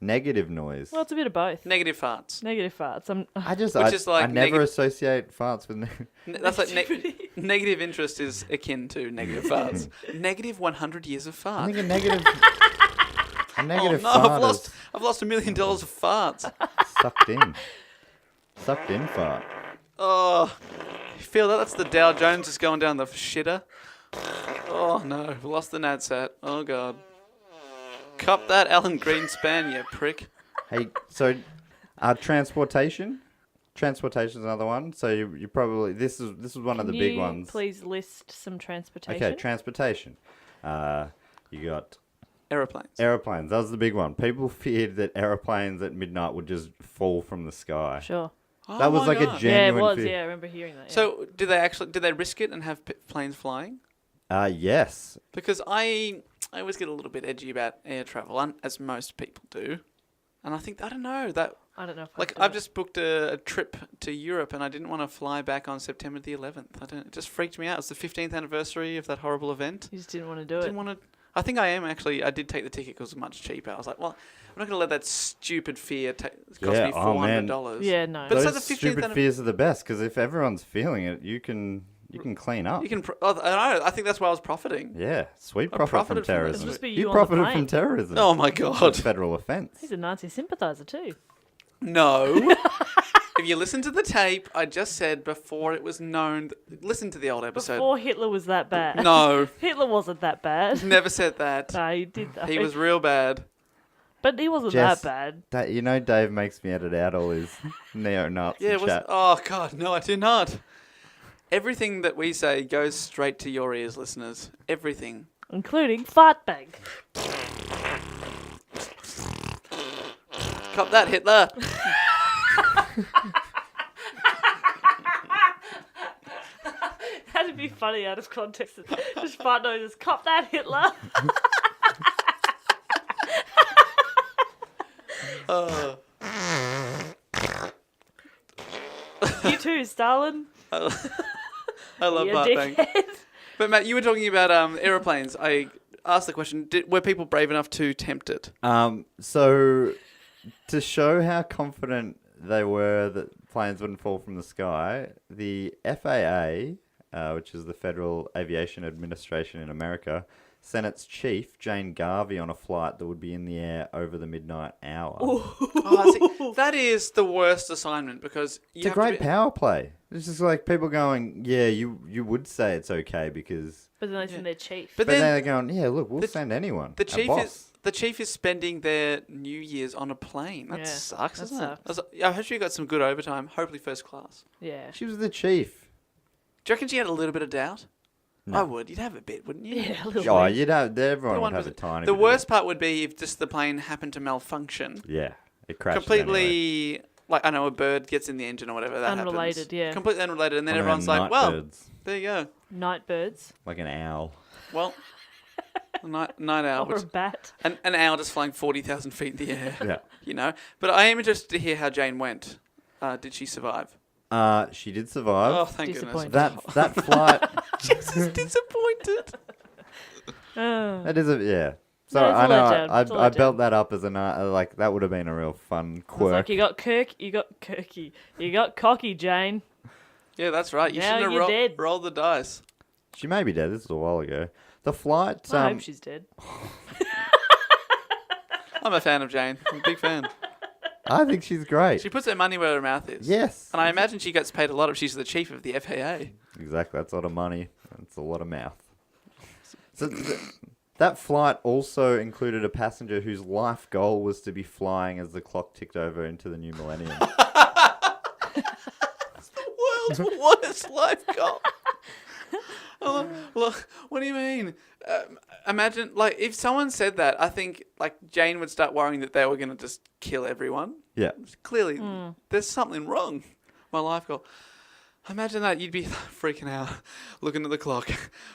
[SPEAKER 2] Negative noise.
[SPEAKER 3] Well, it's a bit of both.
[SPEAKER 1] Negative farts.
[SPEAKER 3] Negative farts.
[SPEAKER 1] Which is like
[SPEAKER 2] I never
[SPEAKER 1] neg-
[SPEAKER 2] associate farts with.
[SPEAKER 1] That's like negative interest is akin to negative farts. Negative 100 years of
[SPEAKER 2] I
[SPEAKER 1] farts.
[SPEAKER 2] think a negative. A negative
[SPEAKER 1] Oh, no,
[SPEAKER 2] fart
[SPEAKER 1] I've lost $1 million of farts.
[SPEAKER 2] is sucked in. Sucked in fart.
[SPEAKER 1] Oh, you feel that? That's the Dow Jones just going down the shitter. Oh no, we lost the NADSAT. Oh god. Cop that Alan Greenspan, you prick.
[SPEAKER 2] Hey, so transportation. Transportation's another one. So you probably this is one of the big ones.
[SPEAKER 3] Please list some transportation.
[SPEAKER 2] Okay, transportation. You got
[SPEAKER 1] Aeroplanes.
[SPEAKER 2] aeroplanes. That was the big one. People feared that aeroplanes at midnight would just fall from the sky.
[SPEAKER 3] Sure.
[SPEAKER 1] Oh
[SPEAKER 2] That was
[SPEAKER 1] my
[SPEAKER 2] like a
[SPEAKER 1] God.
[SPEAKER 3] Yeah, it
[SPEAKER 2] genuine
[SPEAKER 3] was.
[SPEAKER 2] fear.
[SPEAKER 3] Yeah, I remember hearing that. Yeah.
[SPEAKER 1] So did they risk it and have planes flying?
[SPEAKER 2] Yes.
[SPEAKER 1] Because I always get a little bit edgy about air travel, as most people do, and I don't know that.
[SPEAKER 3] I don't know if
[SPEAKER 1] I've just booked a trip to Europe and I didn't want to fly back on September the 11th. It just freaked me out. It's the 15th anniversary of that horrible event.
[SPEAKER 3] You just didn't want to do it.
[SPEAKER 1] Didn't want to. I think I am actually. I did take the ticket because it was much cheaper. I was like, well, I'm not going to let that stupid fear cost
[SPEAKER 2] Yeah,
[SPEAKER 1] me
[SPEAKER 2] oh, man.
[SPEAKER 1] $400.
[SPEAKER 3] Yeah, no.
[SPEAKER 1] But it's
[SPEAKER 2] Those
[SPEAKER 1] like the 15th
[SPEAKER 2] stupid fears are the best because if everyone's feeling it, you can clean up.
[SPEAKER 1] You can. I don't know. I think that's why I was profiting.
[SPEAKER 2] Yeah, sweet
[SPEAKER 1] I
[SPEAKER 2] profit from
[SPEAKER 1] profited from that.
[SPEAKER 2] terrorism.
[SPEAKER 3] It must be
[SPEAKER 2] You
[SPEAKER 3] you on the
[SPEAKER 2] profited
[SPEAKER 3] plane.
[SPEAKER 2] from terrorism.
[SPEAKER 1] Oh my
[SPEAKER 2] It's a
[SPEAKER 1] god.
[SPEAKER 2] federal offence.
[SPEAKER 3] He's a Nazi sympathiser too.
[SPEAKER 1] No. If you listen to the tape, I just said before it was known. Listen to the old episode.
[SPEAKER 3] Before Hitler was that bad.
[SPEAKER 1] No,
[SPEAKER 3] Hitler wasn't that bad.
[SPEAKER 1] never said that.
[SPEAKER 3] No, he did that.
[SPEAKER 1] He was real bad.
[SPEAKER 3] But he wasn't
[SPEAKER 2] Jess,
[SPEAKER 3] that bad.
[SPEAKER 2] Dave makes me edit out all his neo-Nazi
[SPEAKER 1] Yeah, it was.
[SPEAKER 2] chat.
[SPEAKER 1] Oh god, no, I do not. Everything that we say goes straight to your ears, listeners. Everything.
[SPEAKER 3] Including fart bag.
[SPEAKER 1] Cop that, Hitler.
[SPEAKER 3] That'd be funny out of context. Just fart noises. Cop that, Hitler.
[SPEAKER 1] Oh.
[SPEAKER 3] You too, Stalin.
[SPEAKER 1] I love
[SPEAKER 3] You
[SPEAKER 1] Bart Bang.
[SPEAKER 3] dickhead.
[SPEAKER 1] But Matt, you were talking about aeroplanes. I asked the question: were people brave enough to tempt it?
[SPEAKER 2] So, to show how confident they were that planes wouldn't fall from the sky, the FAA, which is the Federal Aviation Administration in America, sent its chief, Jane Garvey, on a flight that would be in the air over the midnight hour.
[SPEAKER 1] Oh, see, that is the worst assignment because
[SPEAKER 2] It's a great power play. It's just like people going, yeah, you would say it's okay because...
[SPEAKER 3] But then they send their chief.
[SPEAKER 1] But
[SPEAKER 2] But then
[SPEAKER 1] then
[SPEAKER 2] they're going, yeah, look, we'll send anyone.
[SPEAKER 1] the
[SPEAKER 2] a
[SPEAKER 1] chief
[SPEAKER 2] boss.
[SPEAKER 1] the chief is spending their New Year's on a plane. That
[SPEAKER 3] Yeah,
[SPEAKER 1] sucks,
[SPEAKER 3] that
[SPEAKER 1] doesn't
[SPEAKER 3] sucks.
[SPEAKER 1] it? I hope she got some good overtime. Hopefully first class.
[SPEAKER 3] Yeah.
[SPEAKER 2] She was the chief.
[SPEAKER 1] Do you reckon she had a little bit of doubt?
[SPEAKER 2] No.
[SPEAKER 1] I would. You'd have a bit, wouldn't you?
[SPEAKER 3] Yeah, a little
[SPEAKER 2] Oh,
[SPEAKER 3] bit.
[SPEAKER 2] you'd have, everyone would
[SPEAKER 1] 1%.
[SPEAKER 2] have a tiny
[SPEAKER 1] The
[SPEAKER 2] bit of
[SPEAKER 1] worst part would be if just the plane happened to malfunction.
[SPEAKER 2] it. Yeah, it crashed anyway.
[SPEAKER 1] Completely, like, I know a bird gets in the engine or whatever. That
[SPEAKER 3] Unrelated,
[SPEAKER 1] happens.
[SPEAKER 3] yeah.
[SPEAKER 1] Completely unrelated. And then
[SPEAKER 2] One of
[SPEAKER 1] everyone's
[SPEAKER 2] them
[SPEAKER 1] like,
[SPEAKER 2] night
[SPEAKER 1] well,
[SPEAKER 2] birds,
[SPEAKER 1] there you go.
[SPEAKER 3] Night birds.
[SPEAKER 2] like an owl.
[SPEAKER 1] Well, a night owl.
[SPEAKER 3] Or a
[SPEAKER 1] Which,
[SPEAKER 3] bat.
[SPEAKER 1] an owl just flying 40,000 feet in the air.
[SPEAKER 2] Yeah.
[SPEAKER 1] You know? But I am interested to hear how Jane went. Did she survive?
[SPEAKER 2] She did survive.
[SPEAKER 1] Oh, thank goodness.
[SPEAKER 3] Disappointed.
[SPEAKER 2] That flight.
[SPEAKER 1] Jesus, disappointed.
[SPEAKER 2] That is yeah. So
[SPEAKER 3] No, it's a
[SPEAKER 2] I know
[SPEAKER 3] letdown. It's a
[SPEAKER 2] I
[SPEAKER 3] letdown.
[SPEAKER 2] built that up as like that would have been a real fun
[SPEAKER 3] It's
[SPEAKER 2] quirk.
[SPEAKER 3] like you got Kirky. You got cocky, Jane.
[SPEAKER 1] Yeah, that's right. You
[SPEAKER 3] Now
[SPEAKER 1] shouldn't
[SPEAKER 3] you're
[SPEAKER 1] have
[SPEAKER 3] dead.
[SPEAKER 1] rolled the dice.
[SPEAKER 2] She may be dead. This was a while ago. The flight.
[SPEAKER 3] I hope she's dead.
[SPEAKER 1] I'm a fan of Jane. I'm a big fan.
[SPEAKER 2] I think she's great.
[SPEAKER 1] She puts her money where her mouth is.
[SPEAKER 2] Yes.
[SPEAKER 1] And I imagine she gets paid a lot if she's the chief of the FAA.
[SPEAKER 2] Exactly. That's a lot of money. That's a lot of mouth. So that flight also included a passenger whose life goal was to be flying as the clock ticked over into the new millennium.
[SPEAKER 1] World's worst life goal. Oh, look, what do you mean? Imagine, like, if someone said that, I think, like, Jane would start worrying that they were going to just kill everyone.
[SPEAKER 2] Yeah.
[SPEAKER 1] Clearly, there's something wrong. My life goal. Imagine that. You'd be freaking out, looking at the clock.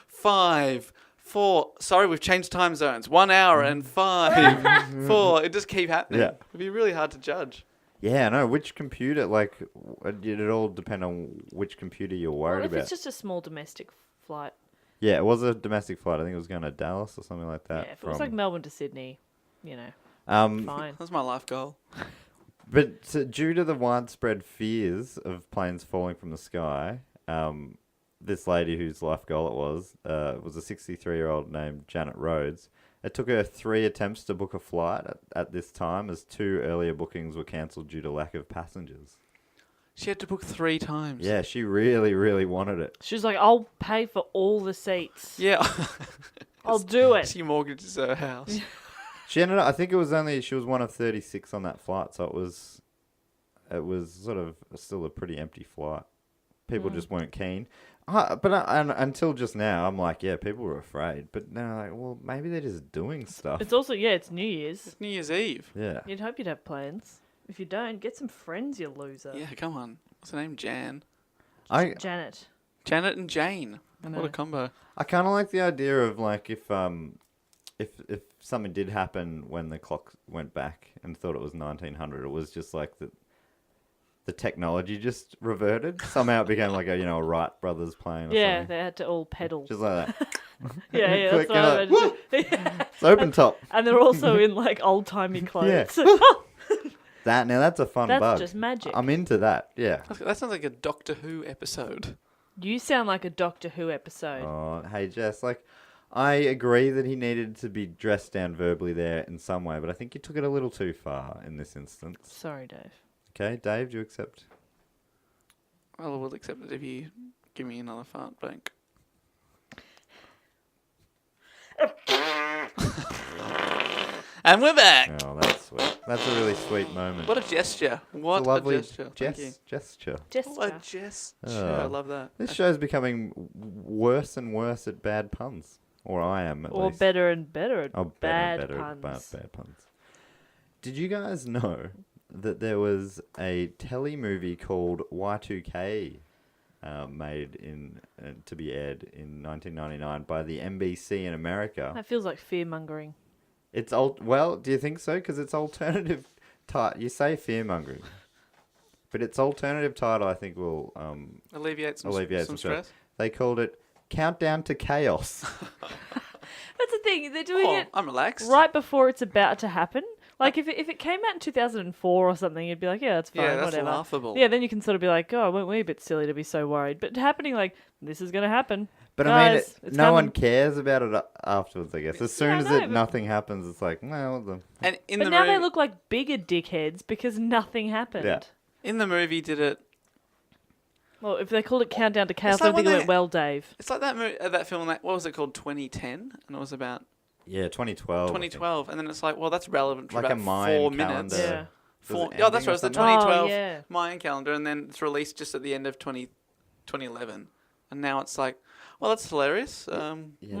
[SPEAKER 1] 5, 4. Sorry, we've changed time zones. 1 hour and 5, 4. It just keep happening.
[SPEAKER 2] Yeah.
[SPEAKER 1] It'd be really hard to judge.
[SPEAKER 2] Yeah, no, which computer, like, it all depend on which computer you're worried
[SPEAKER 3] Well, if
[SPEAKER 2] about.
[SPEAKER 3] it's just a small domestic flight.
[SPEAKER 2] Yeah, it was a domestic flight. I think it was going to Dallas or something like that.
[SPEAKER 3] Yeah, if it was like Melbourne to Sydney, you know. Fine.
[SPEAKER 1] That's my life goal.
[SPEAKER 2] But due to the widespread fears of planes falling from the sky, this lady whose life goal it was a 63-year-old named Janet Rhodes. It took her 3 attempts to book a flight at this time, as 2 earlier bookings were cancelled due to lack of passengers.
[SPEAKER 1] She had to book 3 times.
[SPEAKER 2] Yeah, she really, really wanted it.
[SPEAKER 3] She's like, I'll pay for all the seats.
[SPEAKER 1] Yeah.
[SPEAKER 3] I'll do it.
[SPEAKER 1] She mortgages her house.
[SPEAKER 2] She ended up, I think she was one of 36 on that flight, so it was sort of still a pretty empty flight. People just weren't keen. Until just now, I'm like, yeah, people were afraid. But now, like, well, maybe they're just doing stuff.
[SPEAKER 3] It's also, it's New Year's.
[SPEAKER 1] It's New Year's Eve.
[SPEAKER 2] Yeah.
[SPEAKER 3] You'd hope you'd have plans. If you don't, get some friends, you loser.
[SPEAKER 1] Yeah, come on. What's her name? Jan.
[SPEAKER 3] Janet.
[SPEAKER 1] Janet and Jane.
[SPEAKER 3] I know.
[SPEAKER 1] What a combo.
[SPEAKER 2] I kind of like the idea of, like, if something did happen when the clock went back and thought it was 1900, it was just like the technology just reverted. Somehow it became like a Wright brothers plane or
[SPEAKER 3] Yeah,
[SPEAKER 2] something.
[SPEAKER 3] they had to all pedal.
[SPEAKER 2] Just like that.
[SPEAKER 3] yeah,
[SPEAKER 2] Quick,
[SPEAKER 3] that's what I
[SPEAKER 2] woo!
[SPEAKER 3] imagine.
[SPEAKER 2] It's open top.
[SPEAKER 3] And they're also in like old-timey clothes.
[SPEAKER 2] Now that's a fun
[SPEAKER 3] That's
[SPEAKER 2] bug.
[SPEAKER 3] just magic.
[SPEAKER 2] I'm into that. Yeah.
[SPEAKER 1] That sounds like a Doctor Who episode.
[SPEAKER 3] You sound like a Doctor Who episode.
[SPEAKER 2] Oh, hey Jess, I agree that he needed to be dressed down verbally there in some way, but I think you took it a little too far in this instance.
[SPEAKER 3] Sorry, Dave.
[SPEAKER 2] Okay, Dave, do you accept?
[SPEAKER 1] I will accept it if you give me another fart bank. And we're back.
[SPEAKER 2] Oh, that's sweet. That's a really sweet moment.
[SPEAKER 1] What a gesture. What
[SPEAKER 2] It's a lovely
[SPEAKER 1] a gesture. Thank you.
[SPEAKER 2] gesture.
[SPEAKER 1] What a
[SPEAKER 3] Jessica.
[SPEAKER 1] gesture. I love that.
[SPEAKER 2] This show's becoming worse and worse at bad puns. Or I am, at
[SPEAKER 3] Or
[SPEAKER 2] least.
[SPEAKER 3] better and better at
[SPEAKER 2] Oh,
[SPEAKER 3] bad
[SPEAKER 2] better
[SPEAKER 3] puns.
[SPEAKER 2] bad puns. Did you guys know that there was a telly movie called Y2K made to be aired in 1999 by the NBC in America?
[SPEAKER 3] That feels like fear-mongering.
[SPEAKER 2] It's well, do you think so? Because it's alternative. You say fear-mongering, but its alternative title, I think, will
[SPEAKER 1] Alleviate some
[SPEAKER 2] stress. They called it Countdown to Chaos.
[SPEAKER 3] That's the thing. They're doing it
[SPEAKER 1] I'm relaxed.
[SPEAKER 3] right before it's about to happen. Like, if it came out in 2004 or something, you'd be like, yeah, that's fine,
[SPEAKER 1] Yeah, that's
[SPEAKER 3] whatever.
[SPEAKER 1] laughable.
[SPEAKER 3] Yeah, then you can sort of be like, oh, weren't we a bit silly to be so worried? But happening like, this is going to happen.
[SPEAKER 2] But
[SPEAKER 3] Guys,
[SPEAKER 2] I mean,
[SPEAKER 3] it's
[SPEAKER 2] no one
[SPEAKER 3] coming.
[SPEAKER 2] cares about it afterwards, I guess. As soon
[SPEAKER 3] Yeah, I
[SPEAKER 2] as
[SPEAKER 3] know, but-
[SPEAKER 2] nothing happens, it's like, well,
[SPEAKER 1] And in
[SPEAKER 3] But
[SPEAKER 1] the
[SPEAKER 3] now
[SPEAKER 1] movie,
[SPEAKER 3] they look like bigger dickheads because nothing happened.
[SPEAKER 2] Yeah.
[SPEAKER 1] in the movie, did it?
[SPEAKER 3] Well, if they called it Countdown to Chaos,
[SPEAKER 1] like
[SPEAKER 3] I don't think
[SPEAKER 1] when
[SPEAKER 3] it went well, Dave.
[SPEAKER 1] It's like that film. What was it called? 2010, and it was about
[SPEAKER 2] yeah, 2012.
[SPEAKER 1] 2012, and then it's like, well, that's relevant for
[SPEAKER 2] Like a
[SPEAKER 1] about
[SPEAKER 2] Mayan
[SPEAKER 1] 4 minutes.
[SPEAKER 2] calendar.
[SPEAKER 3] Yeah.
[SPEAKER 1] Four,
[SPEAKER 2] Was it
[SPEAKER 1] yeah, that's
[SPEAKER 2] ending
[SPEAKER 1] right. It
[SPEAKER 2] or
[SPEAKER 1] was the
[SPEAKER 2] something?
[SPEAKER 1] 2012
[SPEAKER 3] Oh, yeah.
[SPEAKER 1] Mayan calendar, and then it's released just at the end of 2011, and now it's like, well, that's hilarious.
[SPEAKER 2] Yeah,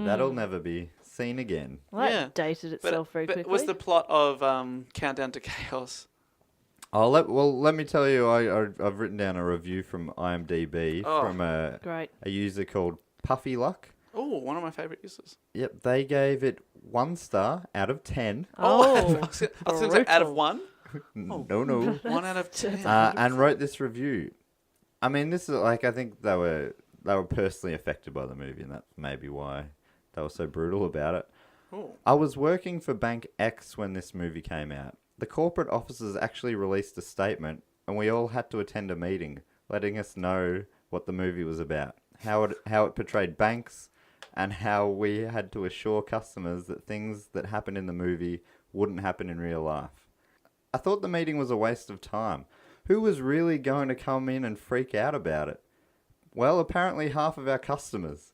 [SPEAKER 2] that'll never be seen again.
[SPEAKER 3] Well, that
[SPEAKER 1] Yeah.
[SPEAKER 3] dated itself very quickly.
[SPEAKER 1] was the plot of Countdown to Chaos?
[SPEAKER 2] Let me tell you, I've written down a review from IMDb
[SPEAKER 1] Oh.
[SPEAKER 2] from
[SPEAKER 3] Great.
[SPEAKER 2] a user called Puffy Luck.
[SPEAKER 1] Oh, one of my favorite uses.
[SPEAKER 2] Yep, they gave it 1 star out of 10.
[SPEAKER 3] Oh,
[SPEAKER 1] I was gonna say out of
[SPEAKER 3] brutal.
[SPEAKER 1] 1.
[SPEAKER 2] No.
[SPEAKER 1] 1 out of 10.
[SPEAKER 2] And wrote this review. I mean, this is like, I think they were personally affected by the movie, and that's maybe why they were so brutal about it.
[SPEAKER 1] Ooh.
[SPEAKER 2] I was working for Bank X when this movie came out. The corporate officers actually released a statement, and we all had to attend a meeting, letting us know what the movie was about, how it portrayed banks, and how we had to assure customers that things that happened in the movie wouldn't happen in real life. I thought the meeting was a waste of time. Who was really going to come in and freak out about it? Well, apparently half of our customers.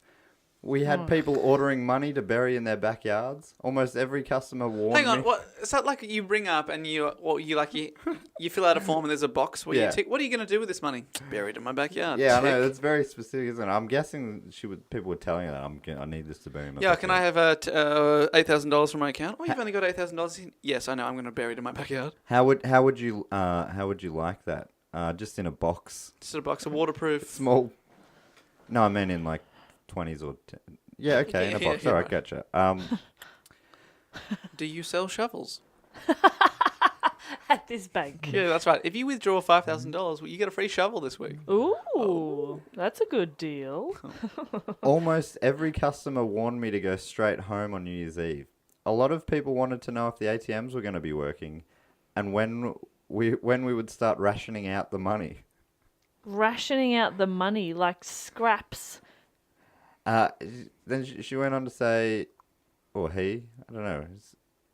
[SPEAKER 2] We had people ordering money to bury in their backyards. Almost every customer warned
[SPEAKER 1] Hang on,
[SPEAKER 2] me.
[SPEAKER 1] what? Is that like you ring up and you fill out a form and there's a box where
[SPEAKER 2] Yeah.
[SPEAKER 1] you tick, what are you going to do with this money? Buried in my backyard.
[SPEAKER 2] Yeah, I
[SPEAKER 1] Tick.
[SPEAKER 2] know. That's very specific, isn't it? I'm guessing people were telling her that I need this to bury in my
[SPEAKER 1] Yeah,
[SPEAKER 2] backyard.
[SPEAKER 1] can I have $8,000 from my account? Oh, you've only got $8,000 in? Yes, I know. I'm going to bury it in my backyard.
[SPEAKER 2] How would you like that? Just in a box,
[SPEAKER 1] Just a box of waterproof.
[SPEAKER 2] small. No, I mean in like 20s or 10. Yeah, okay, in a
[SPEAKER 1] Yeah,
[SPEAKER 2] box.
[SPEAKER 1] yeah,
[SPEAKER 2] All right,
[SPEAKER 1] right.
[SPEAKER 2] gotcha.
[SPEAKER 1] Do you sell shovels?
[SPEAKER 3] At this bank.
[SPEAKER 1] Yeah, that's right. If you withdraw $5,000, well, you get a free shovel this week.
[SPEAKER 3] Ooh, that's a good deal.
[SPEAKER 2] Almost every customer warned me to go straight home on New Year's Eve. a lot of people wanted to know if the ATMs were going to be working, and when we would start rationing out the money.
[SPEAKER 3] Rationing out the money like scraps.
[SPEAKER 2] Then she went on to say, or he, I don't know,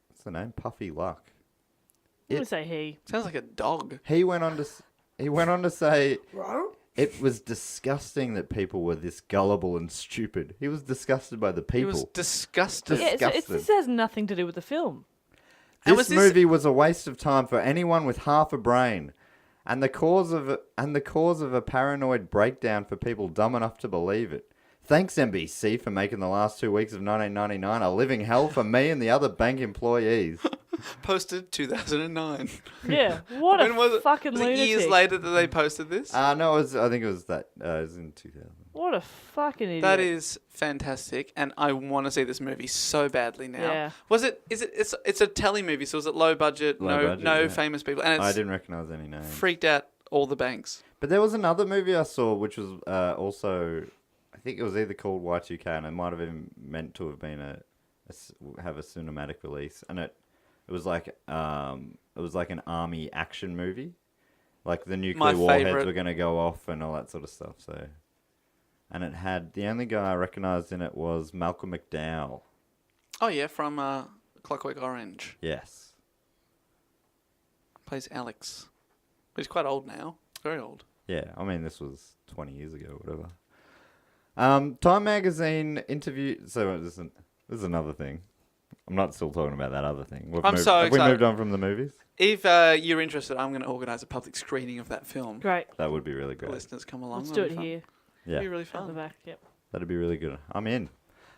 [SPEAKER 2] what's the name? Puffy Luck.
[SPEAKER 3] I'm going to say he.
[SPEAKER 1] Sounds like a dog.
[SPEAKER 2] He went on to say it was disgusting that people were this gullible and stupid. He was disgusted by the
[SPEAKER 1] He
[SPEAKER 2] people.
[SPEAKER 1] was disgusted.
[SPEAKER 3] Yeah,
[SPEAKER 2] Disgusted.
[SPEAKER 3] this has nothing to do with the film.
[SPEAKER 1] And
[SPEAKER 2] This
[SPEAKER 1] was
[SPEAKER 2] movie was a waste of time for anyone with half a brain, and the cause of a paranoid breakdown for people dumb enough to believe it. Thanks NBC for making the last 2 weeks of 1999 a living hell for me and the other bank employees.
[SPEAKER 1] Posted 2009.
[SPEAKER 3] Yeah, what
[SPEAKER 1] When was
[SPEAKER 3] a
[SPEAKER 1] it?
[SPEAKER 3] fucking
[SPEAKER 1] Was it
[SPEAKER 3] lunatic.
[SPEAKER 1] years later that they posted this?
[SPEAKER 2] No, I think it was that. It was in 2000.
[SPEAKER 3] What a fucking idiot.
[SPEAKER 1] That is fantastic, and I want to see this movie so badly now.
[SPEAKER 3] Yeah.
[SPEAKER 1] Was it? Is it? It's a telly movie, so is it low budget?
[SPEAKER 2] Low budget,
[SPEAKER 1] no
[SPEAKER 2] yeah.
[SPEAKER 1] famous people, and
[SPEAKER 2] I
[SPEAKER 1] it's
[SPEAKER 2] didn't recognize any names.
[SPEAKER 1] freaked out all the banks.
[SPEAKER 2] But there was another movie I saw which was also, I think it was either called Y2K, and it might have been meant to have been have a cinematic release, and it was like an army action movie, like the nuclear warheads
[SPEAKER 1] favourite.
[SPEAKER 2] were going to go off and all that sort of stuff. So, and it had the only guy I recognized in it was Malcolm McDowell.
[SPEAKER 1] Oh yeah, from Clockwork Orange.
[SPEAKER 2] Yes.
[SPEAKER 1] Plays Alex. He's quite old now. Very old.
[SPEAKER 2] Yeah, I mean, this was 20 years ago, whatever. Time magazine interview. So this is another thing. I'm not still talking about that other thing.
[SPEAKER 1] I'm so
[SPEAKER 2] Have we
[SPEAKER 1] excited.
[SPEAKER 2] moved on from the movies?
[SPEAKER 1] If you're interested, I'm going to organise a public screening of that film.
[SPEAKER 3] Great.
[SPEAKER 2] That would be really
[SPEAKER 1] The
[SPEAKER 2] great.
[SPEAKER 1] listeners come along.
[SPEAKER 3] Let's do
[SPEAKER 1] That'd
[SPEAKER 3] it
[SPEAKER 1] be
[SPEAKER 3] here.
[SPEAKER 2] Yeah,
[SPEAKER 1] It'd be really
[SPEAKER 3] At the
[SPEAKER 1] fun.
[SPEAKER 3] back, yep.
[SPEAKER 2] that'd be really good. I'm in.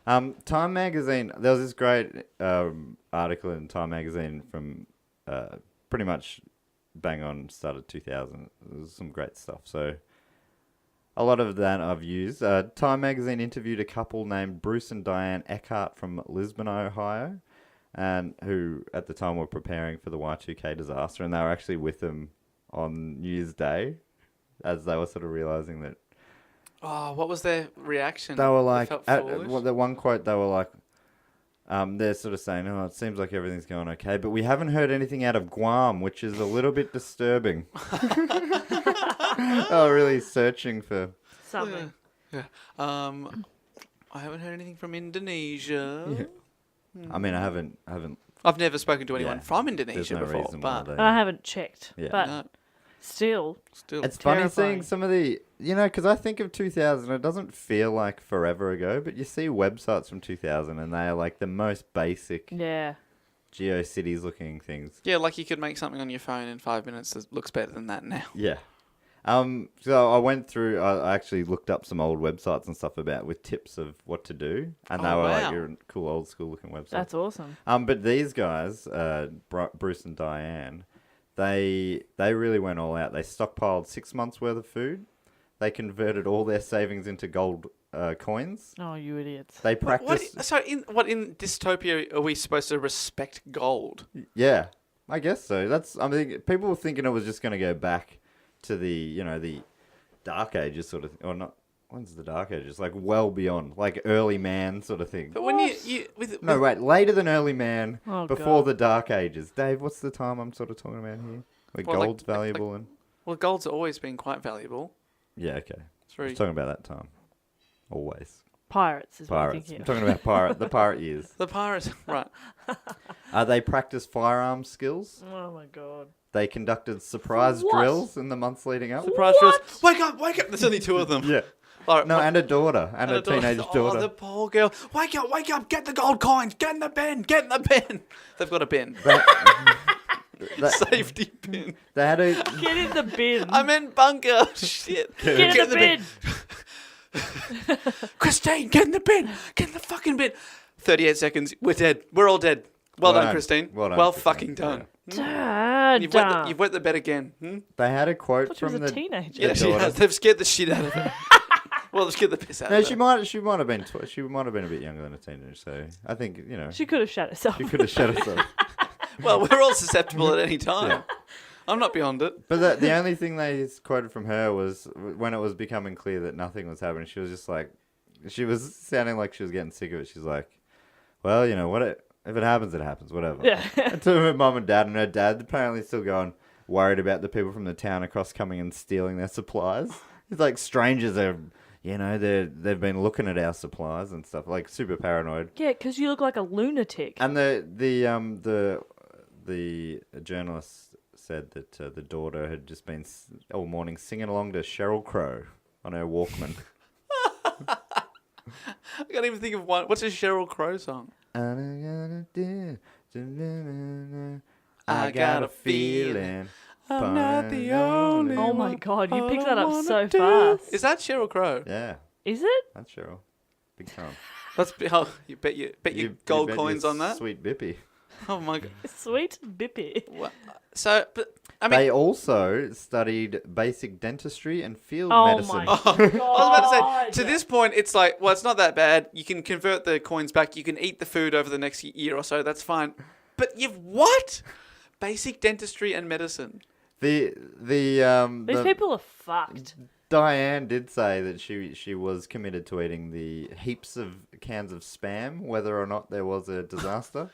[SPEAKER 2] Time magazine. There was this great article in Time magazine from pretty much bang on started 2000. There was some great stuff. So a lot of that I've used. Time magazine interviewed a couple named Bruce and Diane Eckhart from Lisbon, Ohio, and who at the time were preparing for the Y2K disaster, and they were actually with them on New Year's Day as they were sort of realizing that.
[SPEAKER 1] Oh, what was their reaction?
[SPEAKER 2] They were like,
[SPEAKER 1] felt
[SPEAKER 2] at
[SPEAKER 1] foolish?
[SPEAKER 2] the one quote, they were like, they're sort of saying, oh, it seems like everything's going okay, but we haven't heard anything out of Guam, which is a little bit disturbing. They were really searching for...
[SPEAKER 3] Something.
[SPEAKER 1] Yeah. I haven't heard anything from Indonesia.
[SPEAKER 2] I mean, I haven't...
[SPEAKER 1] I've never spoken to anyone
[SPEAKER 2] Yeah.
[SPEAKER 1] from
[SPEAKER 2] There's
[SPEAKER 1] Indonesia
[SPEAKER 2] no
[SPEAKER 1] before,
[SPEAKER 2] reason why
[SPEAKER 1] but
[SPEAKER 2] they...
[SPEAKER 3] I haven't checked.
[SPEAKER 2] Yeah.
[SPEAKER 3] But
[SPEAKER 1] no,
[SPEAKER 3] still,
[SPEAKER 1] still.
[SPEAKER 2] It's funny
[SPEAKER 3] terrifying.
[SPEAKER 2] seeing some of the... You know, because I think of 2000, it doesn't feel like forever ago, but you see websites from 2000 and they are like the most basic
[SPEAKER 3] yeah.
[SPEAKER 2] GeoCities looking things.
[SPEAKER 1] Yeah, like you could make something on your phone in 5 minutes that looks better than that now.
[SPEAKER 2] Yeah. So I went through, I actually looked up some old websites and stuff with tips of what to do. And they
[SPEAKER 1] Oh,
[SPEAKER 2] were
[SPEAKER 1] wow.
[SPEAKER 2] like your cool old school looking websites.
[SPEAKER 3] That's awesome.
[SPEAKER 2] But these guys, Bruce and Diane, they really went all out. They stockpiled 6 months worth of food. They converted all their savings into gold coins.
[SPEAKER 3] Oh, you idiots.
[SPEAKER 2] They
[SPEAKER 1] What,
[SPEAKER 2] practiced.
[SPEAKER 1] so in dystopia are we supposed to respect gold?
[SPEAKER 2] Yeah, I guess so. I mean, people were thinking it was just going to go back to the Dark Ages sort of, or not. When's the Dark Ages? Like well beyond, like early man sort of thing.
[SPEAKER 1] But when you with
[SPEAKER 2] No, wait, later than early man,
[SPEAKER 3] Oh,
[SPEAKER 2] before
[SPEAKER 3] God.
[SPEAKER 2] the Dark Ages. Dave, what's the time I'm sort of talking about here? Where
[SPEAKER 1] Well, like-
[SPEAKER 2] gold's valuable and...
[SPEAKER 1] well, gold's always been quite valuable.
[SPEAKER 2] Yeah, okay.
[SPEAKER 1] It's
[SPEAKER 2] I
[SPEAKER 1] very
[SPEAKER 2] was talking about that time. Always.
[SPEAKER 3] Pirates is what I'm
[SPEAKER 2] Pirates.
[SPEAKER 3] thinking
[SPEAKER 2] I'm
[SPEAKER 3] of.
[SPEAKER 2] talking about the pirate years.
[SPEAKER 1] the pirates, right?
[SPEAKER 2] They practiced firearm skills.
[SPEAKER 3] Oh, my God.
[SPEAKER 2] They conducted surprise
[SPEAKER 3] What?
[SPEAKER 2] drills in the months leading up.
[SPEAKER 1] Surprise drills. Wake up! Wake up! There's only two of them.
[SPEAKER 2] Yeah.
[SPEAKER 1] All right,
[SPEAKER 2] No,
[SPEAKER 1] what-
[SPEAKER 2] and a daughter. And a teenage
[SPEAKER 1] Oh,
[SPEAKER 2] daughter.
[SPEAKER 1] the poor girl! Wake up! Wake up! Get the gold coins! Get in the bin! Get in the bin! They've got a bin.
[SPEAKER 2] That-
[SPEAKER 1] Safety bin.
[SPEAKER 2] They had a...
[SPEAKER 3] Get in the bin.
[SPEAKER 1] I'm in bunker. Shit.
[SPEAKER 3] Get in the bin.
[SPEAKER 1] Christine, get in the bin. Get in the fucking bin. 38 seconds. We're dead. We're all dead. Well done, Christine.
[SPEAKER 2] Well done,
[SPEAKER 1] Well
[SPEAKER 2] Christine.
[SPEAKER 1] fucking done.
[SPEAKER 3] Dad.
[SPEAKER 1] You've wet the bed again.
[SPEAKER 2] They had a
[SPEAKER 3] I
[SPEAKER 2] quote
[SPEAKER 3] thought she was
[SPEAKER 2] from
[SPEAKER 3] a
[SPEAKER 2] the...
[SPEAKER 3] teenager.
[SPEAKER 1] Yeah,
[SPEAKER 2] The
[SPEAKER 1] she
[SPEAKER 2] daughter.
[SPEAKER 1] has. They've scared the shit out of her. Well, they've scared the piss out
[SPEAKER 2] No,
[SPEAKER 1] of
[SPEAKER 2] she
[SPEAKER 1] her.
[SPEAKER 2] might have been she might have been a bit younger than a teenager, so I think,
[SPEAKER 3] She could have shut herself.
[SPEAKER 2] she could have shut herself.
[SPEAKER 1] Well, we're all susceptible at any time.
[SPEAKER 2] Yeah.
[SPEAKER 1] I'm not beyond it.
[SPEAKER 2] But the only thing they quoted from her was when it was becoming clear that nothing was happening, she was just like, she was sounding like she was getting sick of it. She's like, well, If it happens, it happens. Whatever.
[SPEAKER 3] Yeah.
[SPEAKER 2] And to her mum and dad, and her dad apparently still going worried about the people from the town across coming and stealing their supplies. It's like strangers are, they've been looking at our supplies and stuff, like super paranoid.
[SPEAKER 3] Yeah, because you look like a lunatic.
[SPEAKER 2] And the journalist said that the daughter had just been all morning singing along to Sheryl Crow on her Walkman.
[SPEAKER 1] I can't even think of one. What's a Sheryl Crow song?
[SPEAKER 2] I got a feeling.
[SPEAKER 1] I'm not the only
[SPEAKER 3] Oh my
[SPEAKER 1] one.
[SPEAKER 3] God, you
[SPEAKER 1] All
[SPEAKER 3] picked
[SPEAKER 1] I
[SPEAKER 3] that up
[SPEAKER 1] wanna
[SPEAKER 3] so
[SPEAKER 1] do-
[SPEAKER 3] fast.
[SPEAKER 1] Is that Sheryl Crow?
[SPEAKER 2] Yeah,
[SPEAKER 3] Is it?
[SPEAKER 2] that's Cheryl. Big time.
[SPEAKER 1] You bet your gold
[SPEAKER 2] bet
[SPEAKER 1] coins
[SPEAKER 2] your
[SPEAKER 1] on that.
[SPEAKER 2] Sweet Bippy.
[SPEAKER 1] Oh my god.
[SPEAKER 3] Sweet Bippy.
[SPEAKER 1] Well, so, but I mean,
[SPEAKER 2] They also studied basic dentistry and field
[SPEAKER 3] Oh
[SPEAKER 2] medicine.
[SPEAKER 3] my
[SPEAKER 1] I was about to say,
[SPEAKER 3] God.
[SPEAKER 1] to this point, it's like, well, it's not that bad. You can convert the coins back. You can eat the food over the next year or so. That's fine. But you've what? Basic dentistry and medicine.
[SPEAKER 3] These people are fucked.
[SPEAKER 2] Diane did say that she was committed to eating the heaps of cans of Spam, whether or not there was a disaster.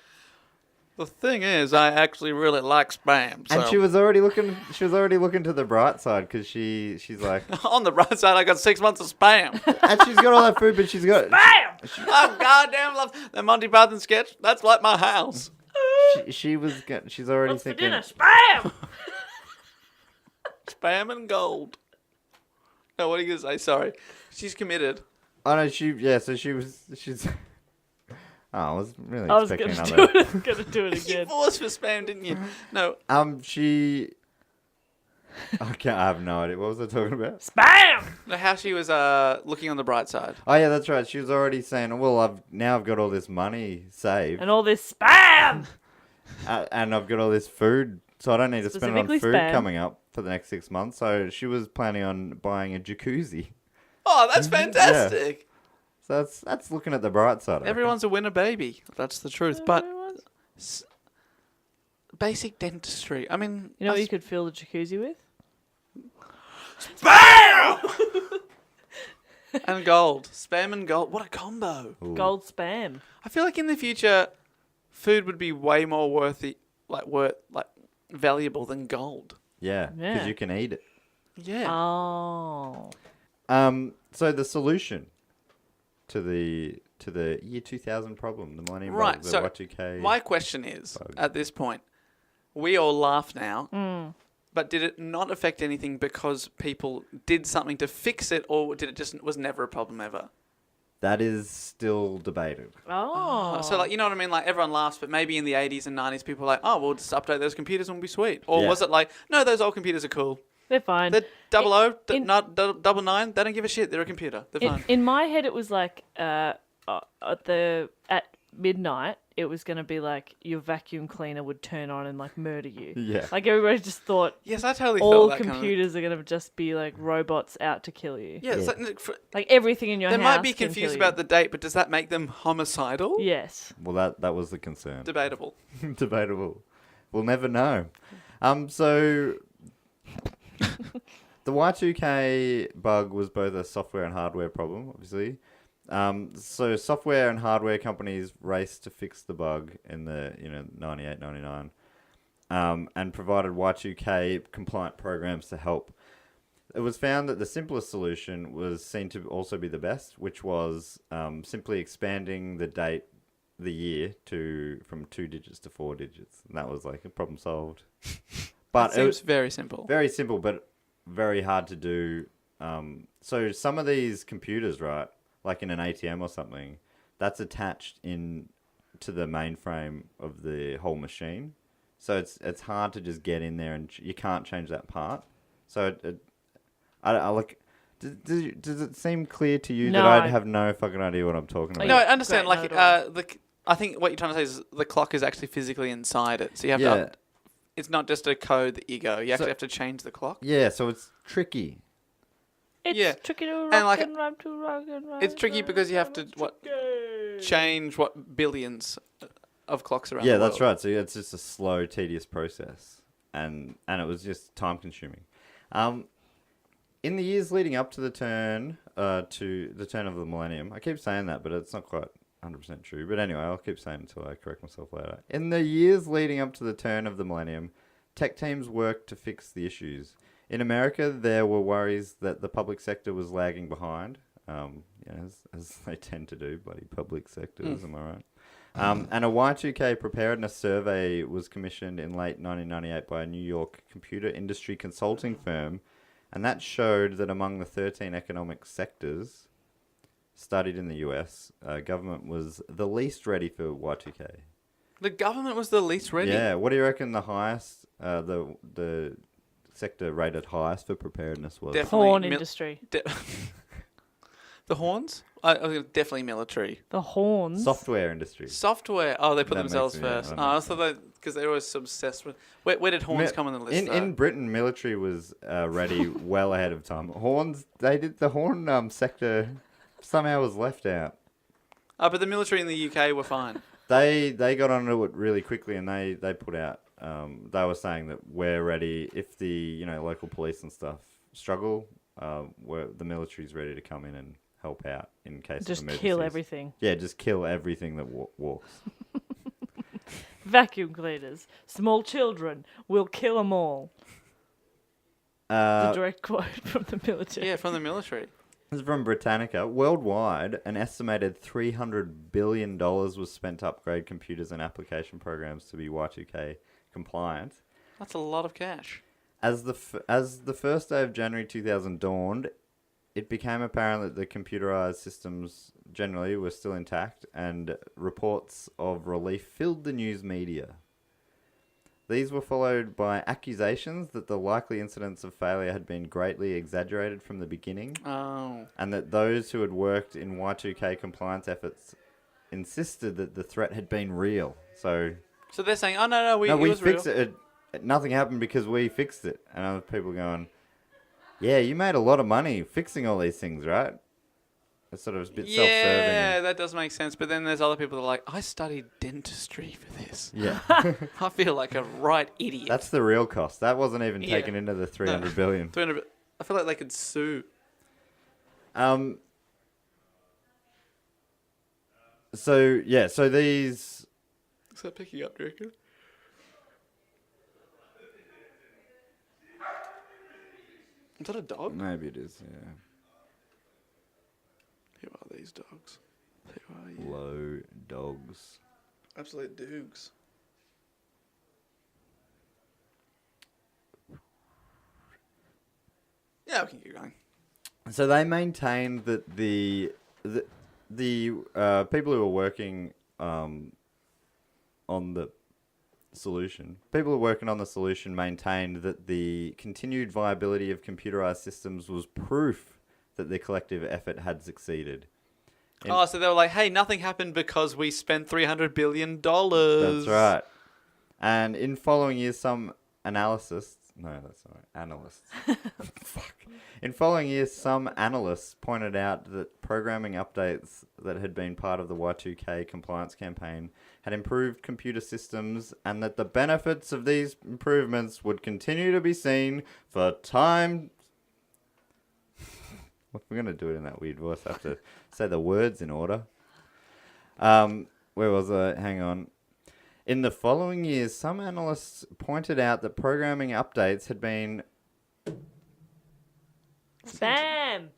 [SPEAKER 1] The thing is, I actually really like Spam. So.
[SPEAKER 2] And she was already looking. She was already looking to the bright side because she's like,
[SPEAKER 1] on the right side, I got 6 months of Spam.
[SPEAKER 2] and she's got all that food, but she's got.
[SPEAKER 1] Bam! I goddamn love the Monty Python sketch. That's like my house.
[SPEAKER 2] She's already
[SPEAKER 3] What's for
[SPEAKER 2] thinking.
[SPEAKER 3] dinner? Spam!
[SPEAKER 1] Spam and gold. No, what are you gonna say? Sorry, she's committed.
[SPEAKER 2] Oh no, she's. Oh, I was really
[SPEAKER 3] I was
[SPEAKER 2] expecting
[SPEAKER 3] gonna
[SPEAKER 2] another.
[SPEAKER 3] do it
[SPEAKER 1] You
[SPEAKER 3] again.
[SPEAKER 1] forced for Spam, didn't you? No.
[SPEAKER 2] She. Okay, I have no idea. What was I talking about?
[SPEAKER 3] Spam!
[SPEAKER 1] No, how she was looking on the bright side.
[SPEAKER 2] Oh yeah, that's right. She was already saying, "Well, I've got all this money saved,
[SPEAKER 3] And all this spam!
[SPEAKER 2] and I've got all this food, so I don't need to spend it on
[SPEAKER 3] Specifically
[SPEAKER 2] food
[SPEAKER 3] Spam.
[SPEAKER 2] coming up for the next 6 months." So she was planning on buying a jacuzzi.
[SPEAKER 1] Oh, that's fantastic.
[SPEAKER 2] So that's looking at the bright side. I reckon.
[SPEAKER 1] Everyone's a winner, baby. That's the truth. But
[SPEAKER 3] Everyone's-
[SPEAKER 1] basic dentistry. I mean,
[SPEAKER 3] You know what you could fill the jacuzzi with?
[SPEAKER 1] Spam and gold. Spam and gold. What a combo.
[SPEAKER 2] Ooh.
[SPEAKER 3] Gold spam.
[SPEAKER 1] I feel like in the future, food would be way more valuable than gold.
[SPEAKER 2] Yeah, because
[SPEAKER 3] Yeah.
[SPEAKER 2] you can eat it.
[SPEAKER 1] Yeah.
[SPEAKER 3] Oh.
[SPEAKER 2] So the solution to the year 2000 problem, the Millennium
[SPEAKER 1] Right,
[SPEAKER 2] Bug, the
[SPEAKER 1] so
[SPEAKER 2] Y2K.
[SPEAKER 1] My question is,
[SPEAKER 2] Bug.
[SPEAKER 1] at this point, we all laugh now,
[SPEAKER 3] Mm.
[SPEAKER 1] but did it not affect anything because people did something to fix it, or did it just was never a problem ever?
[SPEAKER 2] That is still debated.
[SPEAKER 3] Oh.
[SPEAKER 1] So, like, you know what I mean? Like, everyone laughs, but maybe in the 80s and 90s, people were like, oh, we'll just update those computers and we'll be sweet. Or
[SPEAKER 2] Yeah.
[SPEAKER 1] was it like, no, those old computers are cool.
[SPEAKER 3] They're fine.
[SPEAKER 1] They're 00,
[SPEAKER 3] in-
[SPEAKER 1] not 99, they don't give a shit. They're a computer. They're fine.
[SPEAKER 3] In my head, it was like at midnight, it was going to be like your vacuum cleaner would turn on and like murder you.
[SPEAKER 2] Yeah.
[SPEAKER 3] Like everybody just thought
[SPEAKER 1] Yes, I totally
[SPEAKER 3] all
[SPEAKER 1] felt that
[SPEAKER 3] computers are going to just be like robots out to kill you.
[SPEAKER 1] Yeah, it's
[SPEAKER 2] Yeah.
[SPEAKER 1] like,
[SPEAKER 3] Like everything in your
[SPEAKER 1] they
[SPEAKER 3] house.
[SPEAKER 1] might be
[SPEAKER 3] can
[SPEAKER 1] confused
[SPEAKER 3] kill
[SPEAKER 1] about
[SPEAKER 3] you.
[SPEAKER 1] the date, but does that make them homicidal?
[SPEAKER 3] Yes.
[SPEAKER 2] Well, that was the concern.
[SPEAKER 1] Debatable.
[SPEAKER 2] Debatable. We'll never know. So the Y2K bug was both a software and hardware problem, obviously. So software and hardware companies raced to fix the bug in the 98, 99, and provided Y2K compliant programs to help. It was found that the simplest solution was seen to also be the best, which was simply expanding the year from 2 digits to 4 digits, and that was like a problem solved. But
[SPEAKER 1] It seems very simple.
[SPEAKER 2] very simple, but very hard to do. So some of these computers, right, like in an ATM or something, that's attached in to the mainframe of the whole machine. So it's hard to just get in there, and you can't change that part. So I like. Does it seem clear to you that
[SPEAKER 3] No.
[SPEAKER 2] I'd have no fucking idea what I'm talking about?
[SPEAKER 1] No, I understand.
[SPEAKER 3] Great,
[SPEAKER 1] Like, I think what you're trying to say is the clock is actually physically inside it. So you have to. It's not just a code that you go. You actually have to change the clock.
[SPEAKER 2] Yeah, so it's tricky.
[SPEAKER 3] It's
[SPEAKER 1] Yeah.
[SPEAKER 3] tricky to rock
[SPEAKER 1] And, like,
[SPEAKER 3] and rhyme to rock and rhyme.
[SPEAKER 1] It's tricky because you have to change billions of clocks around.
[SPEAKER 2] Yeah,
[SPEAKER 1] the
[SPEAKER 2] that's
[SPEAKER 1] world.
[SPEAKER 2] right. So it's just a slow, tedious process, and it was just time consuming. In the years leading up to the turn of the millennium, I keep saying that, but it's not quite 100% true. But anyway, I'll keep saying it until I correct myself later. In the years leading up to the turn of the millennium, tech teams worked to fix the issues. In America, there were worries that the public sector was lagging behind, as they tend to do, bloody public sectors, am I right? And a Y2K preparedness survey was commissioned in late 1998 by a New York computer industry consulting firm, and that showed that among the 13 economic sectors studied in the US, government was the least ready for Y2K.
[SPEAKER 1] The government was the least ready?
[SPEAKER 2] Yeah, what do you reckon the highest, the sector rated highest for preparedness was?
[SPEAKER 3] Porn industry.
[SPEAKER 1] The horns? Definitely military.
[SPEAKER 3] The horns.
[SPEAKER 2] Software industry.
[SPEAKER 1] Software. Oh, they put
[SPEAKER 2] That
[SPEAKER 1] themselves
[SPEAKER 2] makes me- yeah,
[SPEAKER 1] first.
[SPEAKER 2] that
[SPEAKER 1] I
[SPEAKER 2] makes
[SPEAKER 1] thought that because they're always obsessed with. Where did horns come on the list?
[SPEAKER 2] In Britain, military was ready well ahead of time. Horns, they did the horn sector somehow was left out.
[SPEAKER 1] Oh, but the military in the UK were fine.
[SPEAKER 2] They got onto it really quickly, and they put out. They were saying that we're ready if the local police and stuff struggle. The military's ready to come in and help out in case
[SPEAKER 3] Just
[SPEAKER 2] of emergencies.
[SPEAKER 3] kill everything.
[SPEAKER 2] Yeah, just kill everything that walks.
[SPEAKER 3] Vacuum cleaners. Small children. We'll kill them all. The direct quote from the military.
[SPEAKER 1] Yeah, from the military.
[SPEAKER 2] This is from Britannica. Worldwide, an estimated $300 billion was spent to upgrade computers and application programs to be Y2K compliant.
[SPEAKER 1] That's a lot of cash.
[SPEAKER 2] As the first day of January 2000 dawned, it became apparent that the computerized systems generally were still intact, and reports of relief filled the news media. These were followed by accusations that the likely incidents of failure had been greatly exaggerated from the beginning, and that those who had worked in Y2K compliance efforts insisted that the threat had been real. So
[SPEAKER 1] they're saying, oh, no,
[SPEAKER 2] we
[SPEAKER 1] it was
[SPEAKER 2] fixed
[SPEAKER 1] real.
[SPEAKER 2] it. Nothing happened because we fixed it. And other people going, yeah, you made a lot of money fixing all these things, right? It's sort of a bit self-serving.
[SPEAKER 1] Yeah, that does make sense. But then there's other people that are like, I studied dentistry for this.
[SPEAKER 2] Yeah.
[SPEAKER 1] I feel like a right idiot.
[SPEAKER 2] That's the real cost. That wasn't even taken into the 300 billion.
[SPEAKER 1] 300. I feel like they could sue.
[SPEAKER 2] So these...
[SPEAKER 1] Is that picking up, do you reckon? Is that a dog?
[SPEAKER 2] Maybe it is, yeah.
[SPEAKER 1] Who are these dogs? Who are you?
[SPEAKER 2] Low dogs.
[SPEAKER 1] Absolute doogs. Yeah, we can keep going.
[SPEAKER 2] So they maintained that the people who were working on the solution, maintained that the continued viability of computerized systems was proof that their collective effort had succeeded.
[SPEAKER 1] So they were like, hey, nothing happened because we spent $300 billion.
[SPEAKER 2] That's right. And in following years, some analysts... No, that's not right. Analysts. Fuck. In following years, some analysts pointed out that programming updates that had been part of the Y2K compliance campaign had improved computer systems, and that the benefits of these improvements would continue to be seen for time... We're going to do it in that weird voice. I have to say the words in order. Where was I? Hang on. In the following years, some analysts pointed out that programming updates had been...
[SPEAKER 3] Bam!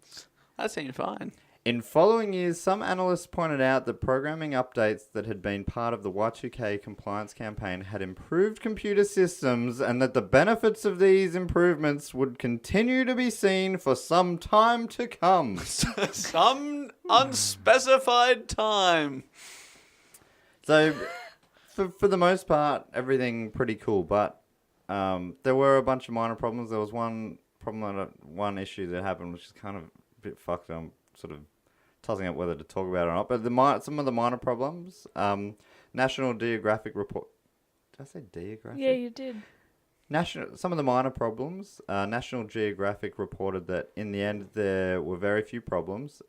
[SPEAKER 1] That seemed fine.
[SPEAKER 2] In following years, some analysts pointed out that programming updates that had been part of the Y2K compliance campaign had improved computer systems, and that the benefits of these improvements would continue to be seen for some time to come.
[SPEAKER 1] Some unspecified time.
[SPEAKER 2] So, for the most part, everything pretty cool, but there were a bunch of minor problems. There was one issue that happened, which is kind of a bit fucked. I'm sort of tossing up whether to talk about it or not. But some of the minor problems, National Geographic report. Did I say Geographic?
[SPEAKER 3] Yeah, you did.
[SPEAKER 2] Some of the minor problems. National Geographic reported that in the end there were very few problems.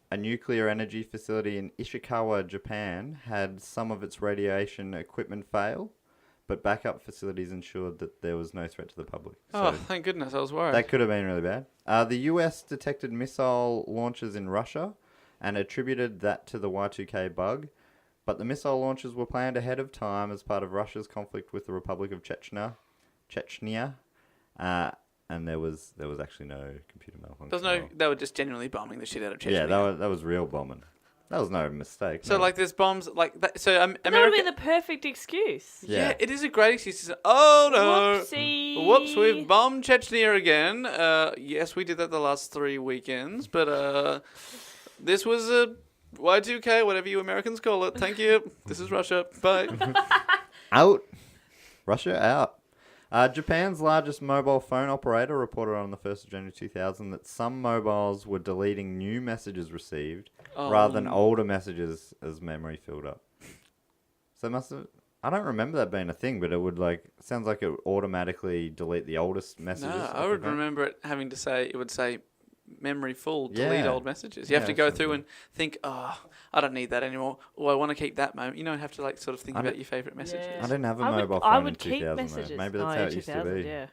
[SPEAKER 2] A nuclear energy facility in Ishikawa, Japan, had some of its radiation equipment fail, but backup facilities ensured that there was no threat to the public.
[SPEAKER 1] Oh,
[SPEAKER 2] So
[SPEAKER 1] thank goodness. I was worried.
[SPEAKER 2] that could have been really bad. The US detected missile launches in Russia, and attributed that to the Y2K bug. But the missile launches were planned ahead of time as part of Russia's conflict with the Republic of Chechnya. And there was actually no computer malfunction.
[SPEAKER 1] They were just genuinely bombing the shit out of Chechnya.
[SPEAKER 2] Yeah, that was real bombing. That was no mistake.
[SPEAKER 1] So,
[SPEAKER 2] no.
[SPEAKER 1] like, there's bombs, like, that, so
[SPEAKER 3] That would have
[SPEAKER 1] America...
[SPEAKER 3] been the perfect excuse.
[SPEAKER 1] Yeah, it is a great excuse to say, oh, no.
[SPEAKER 3] Whoopsie.
[SPEAKER 1] Whoops, we've bombed Chechnya again. Yes, we did that the last 3 weekends, but this was a Y2K, whatever you Americans call it. Thank you. This is Russia. Bye.
[SPEAKER 2] Out. Russia out. Japan's largest mobile phone operator reported on the 1st of January 2000 that some mobiles were deleting new messages received rather than older messages as memory filled up. So I don't remember that being a thing, but it would sounds like it would automatically delete the oldest messages.
[SPEAKER 1] No, I would remember it having to say, it would say memory full, delete old messages. You have to go through and think, oh, I don't need that anymore. Or I want to keep that moment. You know, you have to sort of think about your favourite messages.
[SPEAKER 2] I didn't have a mobile
[SPEAKER 3] I
[SPEAKER 2] phone
[SPEAKER 3] would
[SPEAKER 2] in
[SPEAKER 3] keep
[SPEAKER 2] 2000
[SPEAKER 3] messages.
[SPEAKER 2] though. Maybe that's how it used to be.
[SPEAKER 3] Yeah.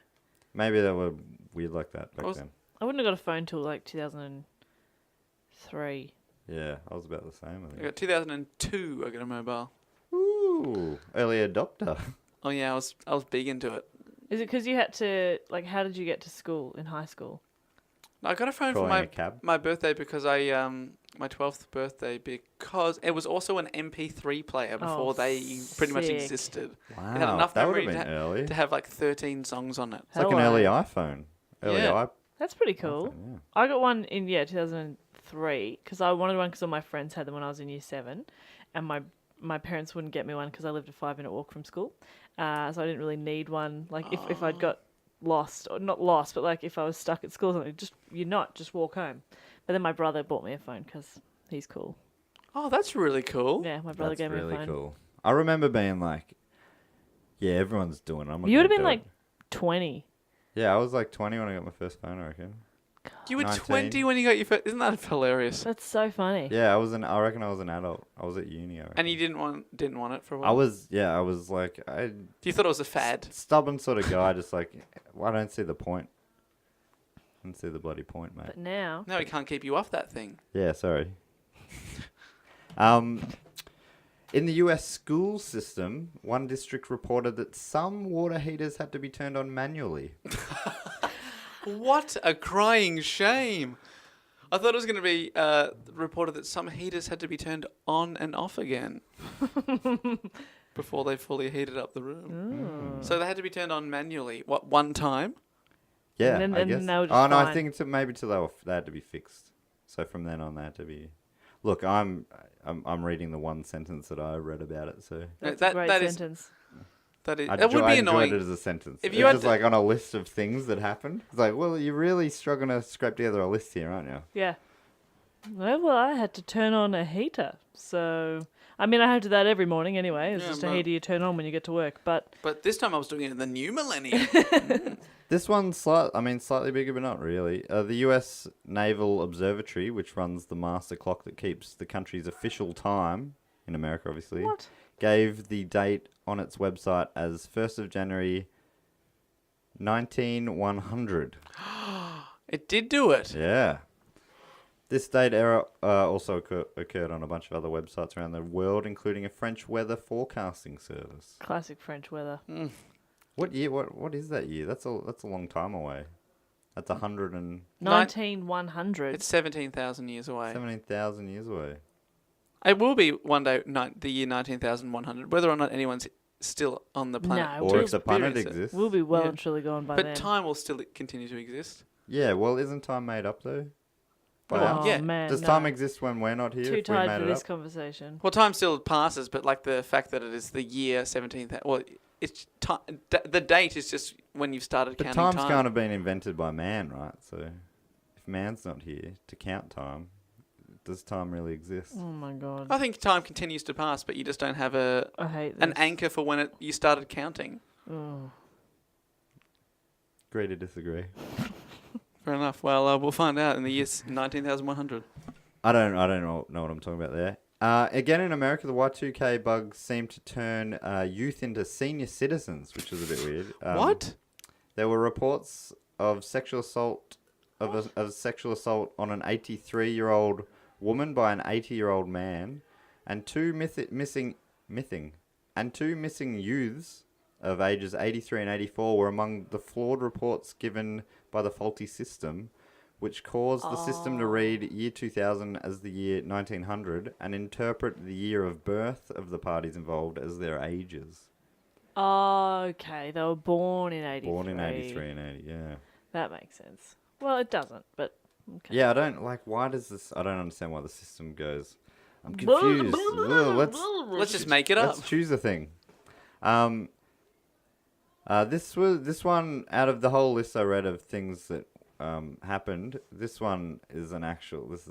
[SPEAKER 2] Maybe they were weird like that back then.
[SPEAKER 3] I wouldn't have got a phone till 2003.
[SPEAKER 2] Yeah, I was about the same, I
[SPEAKER 1] I
[SPEAKER 2] think.
[SPEAKER 1] got 2002, I got a mobile.
[SPEAKER 2] Ooh, early adopter.
[SPEAKER 1] Oh, yeah, I was big into it.
[SPEAKER 3] Is it because you had to, how did you get to school in high school?
[SPEAKER 1] I got a phone for my birthday because my 12th birthday, because it was also an MP3 player before they pretty much existed.
[SPEAKER 2] Wow,
[SPEAKER 1] It had enough
[SPEAKER 2] that would
[SPEAKER 1] memory
[SPEAKER 2] have been early.
[SPEAKER 1] to have 13 songs on it.
[SPEAKER 2] It's like an early iPhone.
[SPEAKER 3] That's pretty cool.
[SPEAKER 2] iPhone, yeah.
[SPEAKER 3] I got one in 2003 because I wanted one because all my friends had them when I was in year 7, and my parents wouldn't get me one because I lived a 5-minute walk from school, so I didn't really need one. If I'd got lost, or not lost, but if I was stuck at school or something, just walk home. But then my brother bought me a phone because he's cool.
[SPEAKER 1] Oh, that's really cool.
[SPEAKER 3] Yeah, my brother gave me a phone.
[SPEAKER 2] Really cool. I remember being yeah, everyone's doing it.
[SPEAKER 3] You would have been 20.
[SPEAKER 2] Yeah, I was 20 when I got my first phone, I reckon.
[SPEAKER 1] You were
[SPEAKER 2] 19.
[SPEAKER 1] 20 when you got your first... Isn't that hilarious?
[SPEAKER 3] That's so funny.
[SPEAKER 2] Yeah, I reckon I was an adult. I was at uni, I reckon.
[SPEAKER 1] And you didn't want it for a while?
[SPEAKER 2] I was
[SPEAKER 1] Do you thought it was a fad?
[SPEAKER 2] Stubborn sort of guy, just I don't see the point. I don't see the bloody point, mate.
[SPEAKER 3] But now...
[SPEAKER 1] No, we can't keep you off that thing.
[SPEAKER 2] Yeah, sorry. In the US school system, one district reported that some water heaters had to be turned on manually.
[SPEAKER 1] What a crying shame. I thought it was going to be reported that some heaters had to be turned on and off again before they fully heated up the room. So they had to be turned on manually. What, one time?
[SPEAKER 2] Yeah,
[SPEAKER 3] and
[SPEAKER 2] I
[SPEAKER 3] then
[SPEAKER 2] guess.
[SPEAKER 3] they were just
[SPEAKER 2] no, I
[SPEAKER 3] fine.
[SPEAKER 2] think maybe till they had to be fixed. So from then on, they had to be. Look, I'm reading the one sentence that I read about it. So
[SPEAKER 3] That's a great sentence.
[SPEAKER 1] That
[SPEAKER 2] I
[SPEAKER 1] would be annoying.
[SPEAKER 2] enjoyed it as a sentence.
[SPEAKER 1] If
[SPEAKER 2] It's
[SPEAKER 1] you had
[SPEAKER 2] just
[SPEAKER 1] to-
[SPEAKER 2] on a list of things that happened. It's well, you're really struggling to scrape together a list here, aren't you?
[SPEAKER 3] Yeah. Well, I had to turn on a heater. So, I mean, I had to do that every morning anyway. It's
[SPEAKER 1] Yeah,
[SPEAKER 3] just a
[SPEAKER 1] but-
[SPEAKER 3] heater you turn on when you get to work. But
[SPEAKER 1] this time I was doing it in the new millennium.
[SPEAKER 2] This one's slightly bigger, but not really. The U.S. Naval Observatory, which runs the master clock that keeps the country's official time, in America obviously,
[SPEAKER 3] what?
[SPEAKER 2] gave the date on its website as 1st of January 19100.
[SPEAKER 1] It did do it.
[SPEAKER 2] Yeah. This date error also occurred on a bunch of other websites around the world, including a French weather forecasting service.
[SPEAKER 3] Classic French weather.
[SPEAKER 2] What year? What is that year? That's a long time away. That's
[SPEAKER 3] 19100.
[SPEAKER 1] It's 17,000 years away.
[SPEAKER 2] 17,000 years away.
[SPEAKER 1] It will be one day, the year 19,100, whether or not anyone's still on the planet.
[SPEAKER 3] No,
[SPEAKER 2] Or
[SPEAKER 3] we'll
[SPEAKER 2] if the planet
[SPEAKER 1] experience it.
[SPEAKER 2] exists.
[SPEAKER 3] We'll be well
[SPEAKER 1] Yeah.
[SPEAKER 3] and truly gone by
[SPEAKER 1] But
[SPEAKER 3] then.
[SPEAKER 1] time will still continue to exist.
[SPEAKER 2] Yeah, well, isn't time made up though? By
[SPEAKER 1] Oh,
[SPEAKER 2] us?
[SPEAKER 1] yeah.
[SPEAKER 3] man,
[SPEAKER 2] Does
[SPEAKER 3] no.
[SPEAKER 2] time exist when we're not here?
[SPEAKER 3] Too
[SPEAKER 2] if we
[SPEAKER 3] tired
[SPEAKER 2] made
[SPEAKER 3] for
[SPEAKER 2] it
[SPEAKER 3] this
[SPEAKER 2] up?
[SPEAKER 3] conversation.
[SPEAKER 1] Well, time still passes, but the fact that it is the year 17,000... Well, it's the date is just when you've started
[SPEAKER 2] But
[SPEAKER 1] counting
[SPEAKER 2] time's
[SPEAKER 1] time.
[SPEAKER 2] kind of been invented by man, right? So if man's not here to count time, does time really exist?
[SPEAKER 3] Oh my god.
[SPEAKER 1] I think time continues to pass, but you just don't have
[SPEAKER 3] I hate this.
[SPEAKER 1] an anchor for when you started counting.
[SPEAKER 3] Oh.
[SPEAKER 2] Agree to disagree.
[SPEAKER 1] Fair enough. Well, we'll find out in the year 19,100.
[SPEAKER 2] I don't know what I'm talking about there. Again, in America, the Y2K bug seemed to turn youth into senior citizens, which was a bit weird.
[SPEAKER 1] What?
[SPEAKER 2] There were reports of sexual assault on an 83-year-old woman by an 80-year-old man, and two missing youths of ages 83 and 84 were among the flawed reports given by the faulty system, which caused the system to read year 2000 as the year 1900 and interpret the year of birth of the parties involved as their ages.
[SPEAKER 3] Oh, okay. They were born in 83.
[SPEAKER 2] Born in 83 and 80, yeah.
[SPEAKER 3] That makes sense. Well, it doesn't, but okay.
[SPEAKER 2] Yeah, I don't why does this, I don't understand why the system goes, I'm confused. Ugh,
[SPEAKER 1] Let's just make it up.
[SPEAKER 2] let's choose a thing. This one, out of the whole list I read of things that happened, this one is this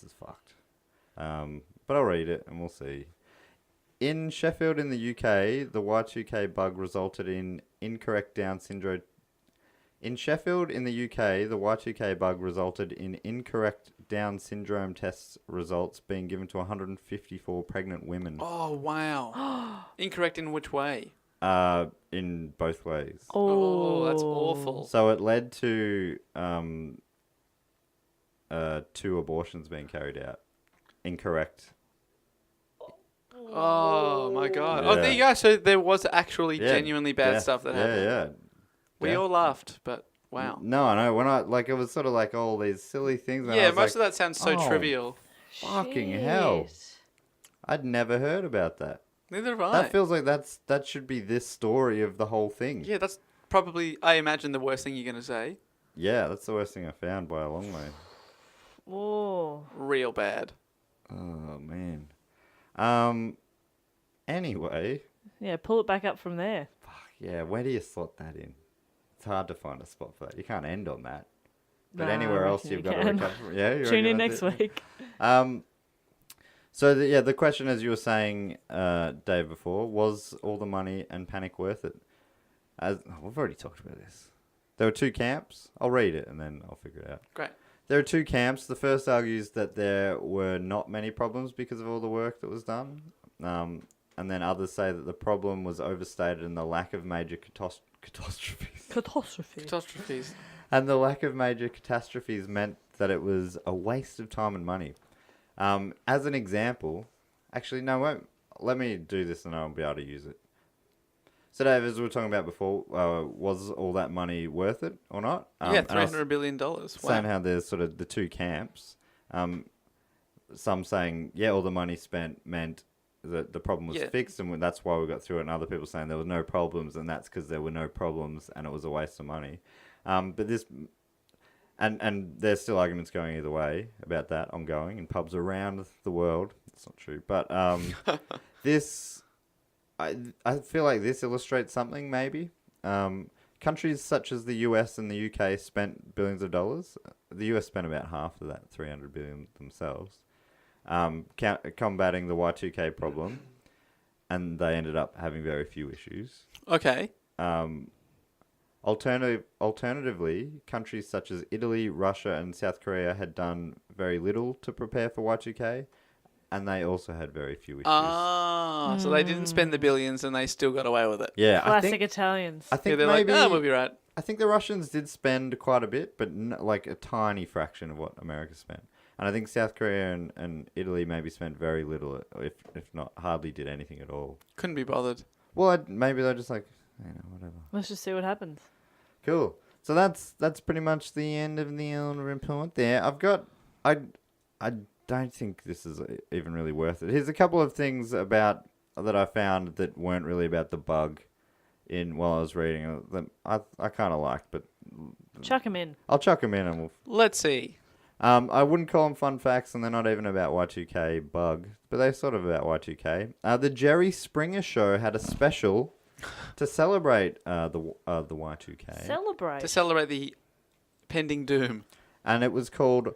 [SPEAKER 2] is fucked. But I'll read it and we'll see. In Sheffield in the UK, the Y2K bug resulted in incorrect Down syndrome. In Sheffield in the UK, the Y2K bug resulted in incorrect Down syndrome test results being given to 154 pregnant women.
[SPEAKER 1] Oh, wow. Incorrect in which way?
[SPEAKER 2] In both ways.
[SPEAKER 1] Oh, that's awful.
[SPEAKER 2] So it led to 2 abortions being carried out. Incorrect.
[SPEAKER 1] Oh, my God.
[SPEAKER 2] Yeah.
[SPEAKER 1] Oh, there you go. So there was actually genuinely bad stuff that happened.
[SPEAKER 2] Yeah.
[SPEAKER 1] We all laughed, but wow.
[SPEAKER 2] No, I know. When it was sort of like all these silly things.
[SPEAKER 1] Yeah, most of that sounds so
[SPEAKER 2] oh,
[SPEAKER 1] trivial.
[SPEAKER 2] Fucking hell.
[SPEAKER 3] Shit.
[SPEAKER 2] I'd never heard about that.
[SPEAKER 1] Neither have I.
[SPEAKER 2] That feels like that should be this story of the whole thing.
[SPEAKER 1] Yeah, that's probably, I imagine, the worst thing you're going to say.
[SPEAKER 2] Yeah, that's the worst thing I found by a long way.
[SPEAKER 3] Oh.
[SPEAKER 1] Real bad.
[SPEAKER 2] Oh, man. Anyway.
[SPEAKER 3] Yeah, pull it back up from there.
[SPEAKER 2] Yeah, where do you slot that in? It's hard to find a spot for that. You can't end on that. But
[SPEAKER 3] Nah, I
[SPEAKER 2] anywhere else
[SPEAKER 3] reckon
[SPEAKER 2] you've
[SPEAKER 3] you
[SPEAKER 2] got
[SPEAKER 3] can.
[SPEAKER 2] to recover. Yeah, you
[SPEAKER 3] Tune
[SPEAKER 2] reckon
[SPEAKER 3] in
[SPEAKER 2] that's
[SPEAKER 3] next
[SPEAKER 2] it?
[SPEAKER 3] week.
[SPEAKER 2] So the question, as you were saying, Dave, before, was all the money and panic worth it? We've already talked about this. There were 2 camps. I'll read it and then I'll figure it out.
[SPEAKER 1] Great.
[SPEAKER 2] There are 2 camps. The first argues that there were not many problems because of all the work that was done. And then others say that the problem was overstated and the lack of major catastrophes.
[SPEAKER 1] Catastrophes.
[SPEAKER 2] And the lack of major catastrophes meant that it was a waste of time and money. As an example, actually, no, let me do this and I'll be able to use it. So, Dave, as we were talking about before, was all that money worth it or not?
[SPEAKER 1] Yeah, $300 billion. Wow.
[SPEAKER 2] Saying how there's sort of the 2 camps. Some saying, yeah, all the money spent meant that the problem was fixed and that's why we got through it. And other people saying there were no problems and that's because there were no problems and it was a waste of money. But this... And there's still arguments going either way about that ongoing in pubs around the world. It's not true. But I feel like this illustrates something maybe. Countries such as the US and the UK spent billions of dollars. The US spent about half of that, $300 billion themselves, combating the Y2K problem. And they ended up having very few issues.
[SPEAKER 1] Okay.
[SPEAKER 2] Alternatively, countries such as Italy, Russia, and South Korea had done very little to prepare for Y2K, and they also had very few issues.
[SPEAKER 1] So they didn't spend the billions and they still got away with it.
[SPEAKER 2] Yeah,
[SPEAKER 3] Classic Italians.
[SPEAKER 2] I think
[SPEAKER 1] they're
[SPEAKER 2] maybe
[SPEAKER 1] like, we'll be right.
[SPEAKER 2] I think the Russians did spend quite a bit, but like a tiny fraction of what America spent. And I think South Korea and Italy maybe spent very little, if not hardly did anything at all.
[SPEAKER 1] Couldn't be bothered.
[SPEAKER 2] Well, maybe they're just like, whatever.
[SPEAKER 3] Let's just see what happens.
[SPEAKER 2] Cool. So that's pretty much the end of the report there. I don't think this is even really worth it. Here's a couple of things that I found that weren't really about the bug while I was reading them. I kind of liked, but
[SPEAKER 3] Chuck them in.
[SPEAKER 2] I'll chuck them in and we'll...
[SPEAKER 1] Let's see.
[SPEAKER 2] I wouldn't call them fun facts, and they're not even about Y2K bug, but they're sort of about Y2K. The Jerry Springer Show had a special to celebrate the Y2K.
[SPEAKER 1] To celebrate the pending doom.
[SPEAKER 2] And it was called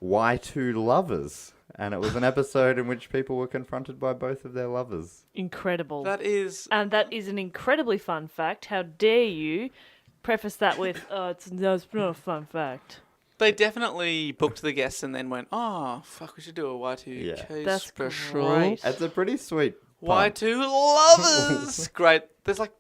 [SPEAKER 2] Y2 Lovers. And it was an episode in which people were confronted by both of their lovers.
[SPEAKER 3] Incredible.
[SPEAKER 1] And
[SPEAKER 3] that is an incredibly fun fact. How dare you preface that with, it's not a fun fact.
[SPEAKER 1] They definitely booked the guests and then went, oh, fuck, we should do a Y2K
[SPEAKER 3] That's
[SPEAKER 1] special.
[SPEAKER 3] great.
[SPEAKER 2] It's a pretty sweet
[SPEAKER 1] Y2 Lovers! Great. There's like,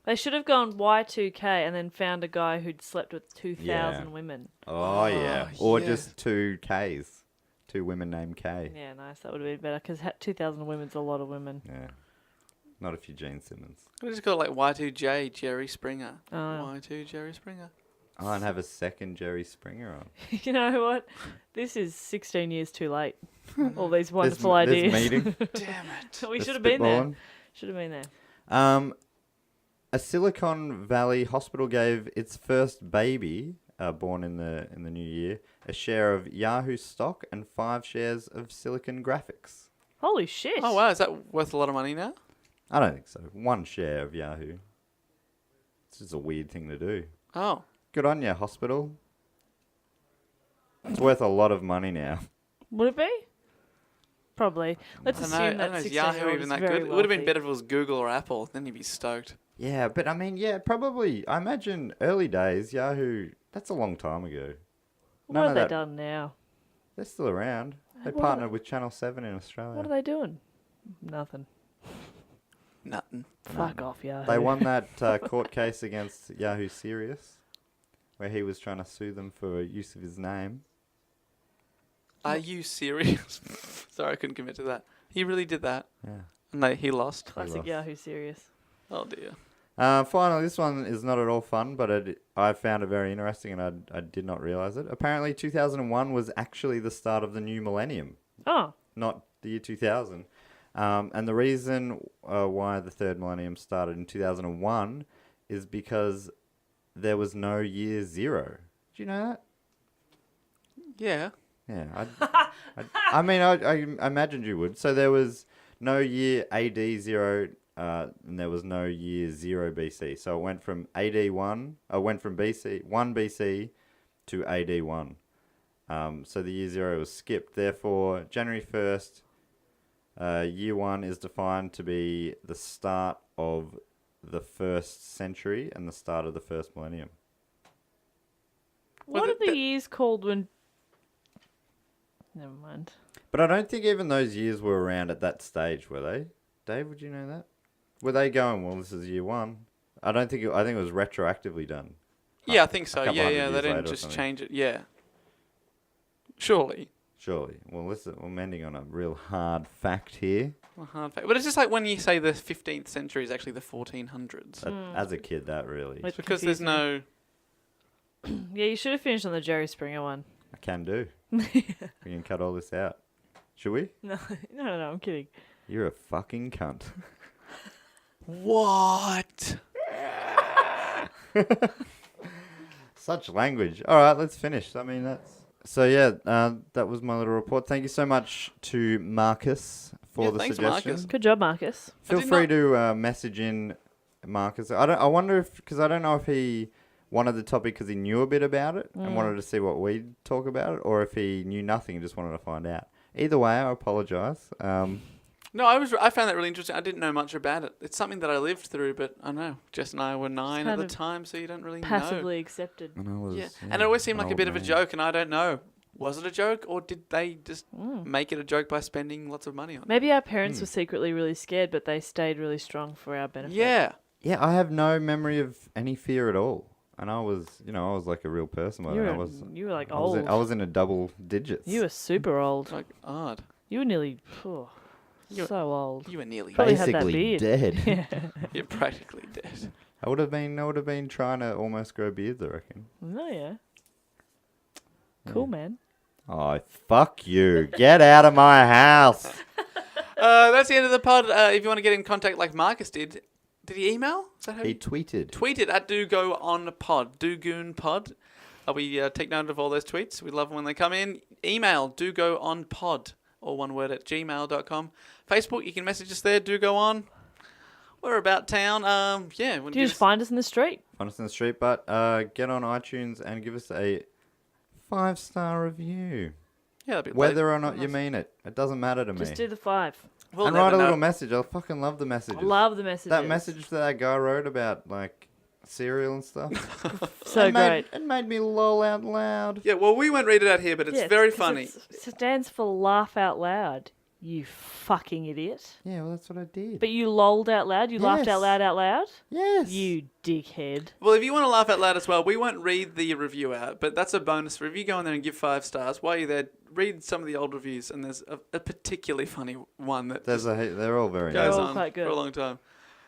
[SPEAKER 3] They should have gone Y2K and then found a guy who'd slept with 2,000
[SPEAKER 2] Yeah.
[SPEAKER 3] women.
[SPEAKER 2] Oh, yeah. Or
[SPEAKER 1] yeah.
[SPEAKER 2] just 2 Ks. 2 women named K.
[SPEAKER 3] Yeah, nice. That would have been better because 2,000 women's a lot of women.
[SPEAKER 2] Yeah. Not if you're Gene Simmons.
[SPEAKER 1] We just got like Y2J Jerry Springer.
[SPEAKER 3] Oh.
[SPEAKER 1] Y2 Jerry Springer.
[SPEAKER 2] Oh, and have a second Jerry Springer on.
[SPEAKER 3] You know what? This is 16 years too late. All these wonderful ideas.
[SPEAKER 2] This meeting.
[SPEAKER 1] Damn it.
[SPEAKER 3] We
[SPEAKER 2] the
[SPEAKER 3] should have been there.
[SPEAKER 2] spitballing.
[SPEAKER 3] Should have been there.
[SPEAKER 2] A Silicon Valley hospital gave its first baby, born in the new year, a share of Yahoo stock and 5 shares of Silicon Graphics.
[SPEAKER 3] Holy shit.
[SPEAKER 1] Oh, wow. Is that worth a lot of money now?
[SPEAKER 2] I don't think so. 1 share of Yahoo. It's just a weird thing to do.
[SPEAKER 1] Oh.
[SPEAKER 2] Good on you, hospital. It's worth a lot of money now.
[SPEAKER 3] Would it be? Probably. Let's
[SPEAKER 1] I don't
[SPEAKER 3] assume
[SPEAKER 1] know.
[SPEAKER 3] that
[SPEAKER 1] Is
[SPEAKER 3] 16
[SPEAKER 1] Yahoo even that good? It would have been better if it was Google or Apple. Then you'd be stoked.
[SPEAKER 2] Yeah, but I mean, yeah, probably. I imagine early days, Yahoo, that's a long time ago.
[SPEAKER 3] What
[SPEAKER 2] None
[SPEAKER 3] have
[SPEAKER 2] of
[SPEAKER 3] they
[SPEAKER 2] that-
[SPEAKER 3] done now?
[SPEAKER 2] They're still around. They
[SPEAKER 3] What
[SPEAKER 2] partnered
[SPEAKER 3] are-
[SPEAKER 2] with Channel 7 in Australia.
[SPEAKER 3] What are they doing? Nothing.
[SPEAKER 1] Nothing.
[SPEAKER 3] Fuck off, Yahoo.
[SPEAKER 2] They won that court case against Yahoo Serious, where he was trying to sue them for use of his name.
[SPEAKER 1] Are you serious? Sorry, I couldn't commit to that. He really did that.
[SPEAKER 2] Yeah.
[SPEAKER 1] And he lost.
[SPEAKER 3] Classic
[SPEAKER 2] lost.
[SPEAKER 3] Yahoo serious.
[SPEAKER 1] Oh, dear.
[SPEAKER 2] Finally, this one is not at all fun, but I found it very interesting, and I did not realize it. Apparently, 2001 was actually the start of the new millennium,
[SPEAKER 3] Oh.
[SPEAKER 2] not the year 2000. And the reason why the third millennium started in 2001 is because there was no year 0. Do you know that?
[SPEAKER 1] Yeah.
[SPEAKER 2] Yeah. I mean, I imagined you would. So there was no year AD 0, and there was no year 0 BC. So it went from AD 1, went from BC 1 BC to AD 1. So the year 0 was skipped. Therefore, January 1st, year 1 is defined to be the start of the first century and the start of the first millennium.
[SPEAKER 3] What
[SPEAKER 1] Well,
[SPEAKER 3] are the years called when... Never mind.
[SPEAKER 2] But I don't think even those years were around at that stage, were they? Dave, would you know that? Were they going, well, this is year 1? I think it was retroactively done.
[SPEAKER 1] Yeah, I think so.
[SPEAKER 2] couple
[SPEAKER 1] Yeah,
[SPEAKER 2] hundred
[SPEAKER 1] yeah.
[SPEAKER 2] years
[SPEAKER 1] They didn't
[SPEAKER 2] later or
[SPEAKER 1] just
[SPEAKER 2] something.
[SPEAKER 1] change it. Yeah. Surely.
[SPEAKER 2] Surely. Well, listen, I'm ending on a real hard fact here.
[SPEAKER 1] A hard fact. But it's just like when you say the 15th century is actually the 1400s.
[SPEAKER 2] That, As a kid, that really...
[SPEAKER 3] It's
[SPEAKER 1] Because there's
[SPEAKER 3] confusing.
[SPEAKER 1] no...
[SPEAKER 3] Yeah, you should have finished on the Jerry Springer one.
[SPEAKER 2] I can do. We can cut all this out. Should we?
[SPEAKER 3] No, I'm kidding.
[SPEAKER 2] You're a fucking cunt.
[SPEAKER 1] What?
[SPEAKER 2] Such language. All right, let's finish. I mean, that's... So, yeah, that was my little report. Thank you so much to Marcus for
[SPEAKER 1] Yeah,
[SPEAKER 2] the
[SPEAKER 1] thanks,
[SPEAKER 2] suggestion.
[SPEAKER 1] Marcus.
[SPEAKER 3] Good job, Marcus.
[SPEAKER 2] Feel
[SPEAKER 1] did
[SPEAKER 2] free
[SPEAKER 1] not-
[SPEAKER 2] to message in Marcus. I wonder if... Because I don't know if he wanted the topic because he knew a bit about it and wanted to see what we'd talk about it, or if he knew nothing and just wanted to find out. Either way, I apologise.
[SPEAKER 1] No, I found that really interesting. I didn't know much about it. It's something that I lived through, but I know Jess and I were 9 at
[SPEAKER 3] kind
[SPEAKER 1] the
[SPEAKER 3] of
[SPEAKER 1] time, so you don't really know.
[SPEAKER 3] Passively accepted.
[SPEAKER 2] And I was...
[SPEAKER 1] Yeah. And it always seemed like a
[SPEAKER 2] old
[SPEAKER 1] bit of a
[SPEAKER 2] man.
[SPEAKER 1] joke, and I don't know. Was it a joke, or did they just make it a joke by spending lots of money on it?
[SPEAKER 3] Maybe our parents were secretly really scared, but they stayed really strong for our benefit.
[SPEAKER 1] Yeah.
[SPEAKER 2] Yeah, I have no memory of any fear at all. And I was, I was like a real person. By
[SPEAKER 3] You
[SPEAKER 2] then.
[SPEAKER 3] were, you were like
[SPEAKER 2] I was,
[SPEAKER 3] old.
[SPEAKER 2] I was in a double digits.
[SPEAKER 3] You were super old.
[SPEAKER 1] Like, odd.
[SPEAKER 3] You were nearly
[SPEAKER 1] You-
[SPEAKER 3] so old.
[SPEAKER 1] You were nearly
[SPEAKER 3] Probably had that
[SPEAKER 2] basically
[SPEAKER 3] beard.
[SPEAKER 2] dead.
[SPEAKER 1] You're practically dead.
[SPEAKER 2] I would have been trying to almost grow beards, I reckon.
[SPEAKER 3] No, yeah. Cool, man.
[SPEAKER 2] Oh, fuck you. Get out of my house.
[SPEAKER 1] That's the end of the pod. If you want to get in contact like Marcus did he email? Is that how
[SPEAKER 2] He
[SPEAKER 1] you
[SPEAKER 2] tweeted.
[SPEAKER 1] tweet it at Do Go On Pod, Do Goon Pod. We take note of all those tweets. We love them when they come in. Email Do Go On Pod, or one word at gmail.com. Facebook, you can message us there. Do Go On. We're about town. Yeah.
[SPEAKER 3] Do you just find us in the street?
[SPEAKER 2] Find us in the street, but get on iTunes and give us a 5-star review.
[SPEAKER 1] Yeah, that'd be
[SPEAKER 2] Whether or
[SPEAKER 1] that'd
[SPEAKER 2] not
[SPEAKER 1] be
[SPEAKER 2] you
[SPEAKER 1] nice.
[SPEAKER 2] mean it. It doesn't matter to me.
[SPEAKER 3] Just do the 5.
[SPEAKER 1] We'll
[SPEAKER 2] and
[SPEAKER 1] never
[SPEAKER 2] write a
[SPEAKER 1] know.
[SPEAKER 2] little message. I fucking love the messages.
[SPEAKER 3] I love the messages.
[SPEAKER 2] that message that guy wrote about, like, cereal and stuff.
[SPEAKER 3] So great.
[SPEAKER 2] It made me lol out loud.
[SPEAKER 1] Yeah, well, we won't read it out here, but it's
[SPEAKER 3] Yeah,
[SPEAKER 1] very
[SPEAKER 3] 'cause
[SPEAKER 1] funny.
[SPEAKER 3] It stands for laugh out loud. You fucking idiot.
[SPEAKER 2] Yeah, well, that's what I did.
[SPEAKER 3] But you lolled out loud? You laughed
[SPEAKER 2] Yes.
[SPEAKER 3] out loud?
[SPEAKER 2] Yes.
[SPEAKER 3] You dickhead.
[SPEAKER 1] Well, if you want to laugh out loud as well, we won't read the review out, but that's a bonus for if you go in there and give 5 stars. While you're there, read some of the old reviews, and there's a particularly funny one that
[SPEAKER 2] They're all very
[SPEAKER 1] goes
[SPEAKER 3] They're all
[SPEAKER 1] on
[SPEAKER 3] quite good.
[SPEAKER 1] for a long time.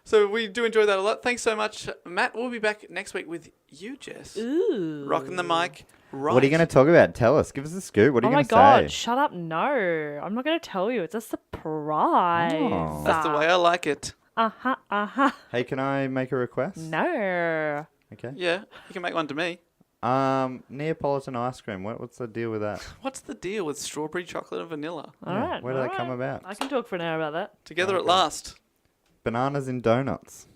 [SPEAKER 1] So we do enjoy that a lot. Thanks so much, Matt. We'll be back next week with you, Jess.
[SPEAKER 3] Ooh.
[SPEAKER 1] Rocking the mic. Right.
[SPEAKER 2] What are you going to talk about? Tell us. Give us a scoop. What are
[SPEAKER 3] Oh
[SPEAKER 2] you
[SPEAKER 3] my
[SPEAKER 2] going to
[SPEAKER 3] god,
[SPEAKER 2] say?
[SPEAKER 3] shut up. No. I'm not going to tell you. It's a surprise.
[SPEAKER 2] Oh.
[SPEAKER 1] That's the way I like it.
[SPEAKER 3] Uh-huh.
[SPEAKER 2] Hey, can I make a request?
[SPEAKER 3] No.
[SPEAKER 2] Okay.
[SPEAKER 1] Yeah, you can make one to me.
[SPEAKER 2] Neapolitan ice cream. What's the deal with that?
[SPEAKER 1] What's the deal with strawberry, chocolate, and vanilla?
[SPEAKER 3] All right.
[SPEAKER 2] Where do
[SPEAKER 3] all
[SPEAKER 2] they come
[SPEAKER 3] right.
[SPEAKER 2] about?
[SPEAKER 3] I can talk for an hour about that.
[SPEAKER 1] Together at
[SPEAKER 2] Okay.
[SPEAKER 1] last.
[SPEAKER 2] Bananas in donuts.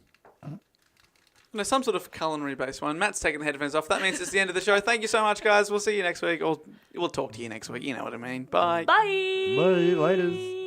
[SPEAKER 1] No, some sort of culinary based one. Matt's taking the headphones off. That means it's the end of the show. Thank you so much, guys. We'll see you next week, or we'll talk to you next week. You know what I mean. Bye.
[SPEAKER 3] Bye.
[SPEAKER 2] Bye. Laters.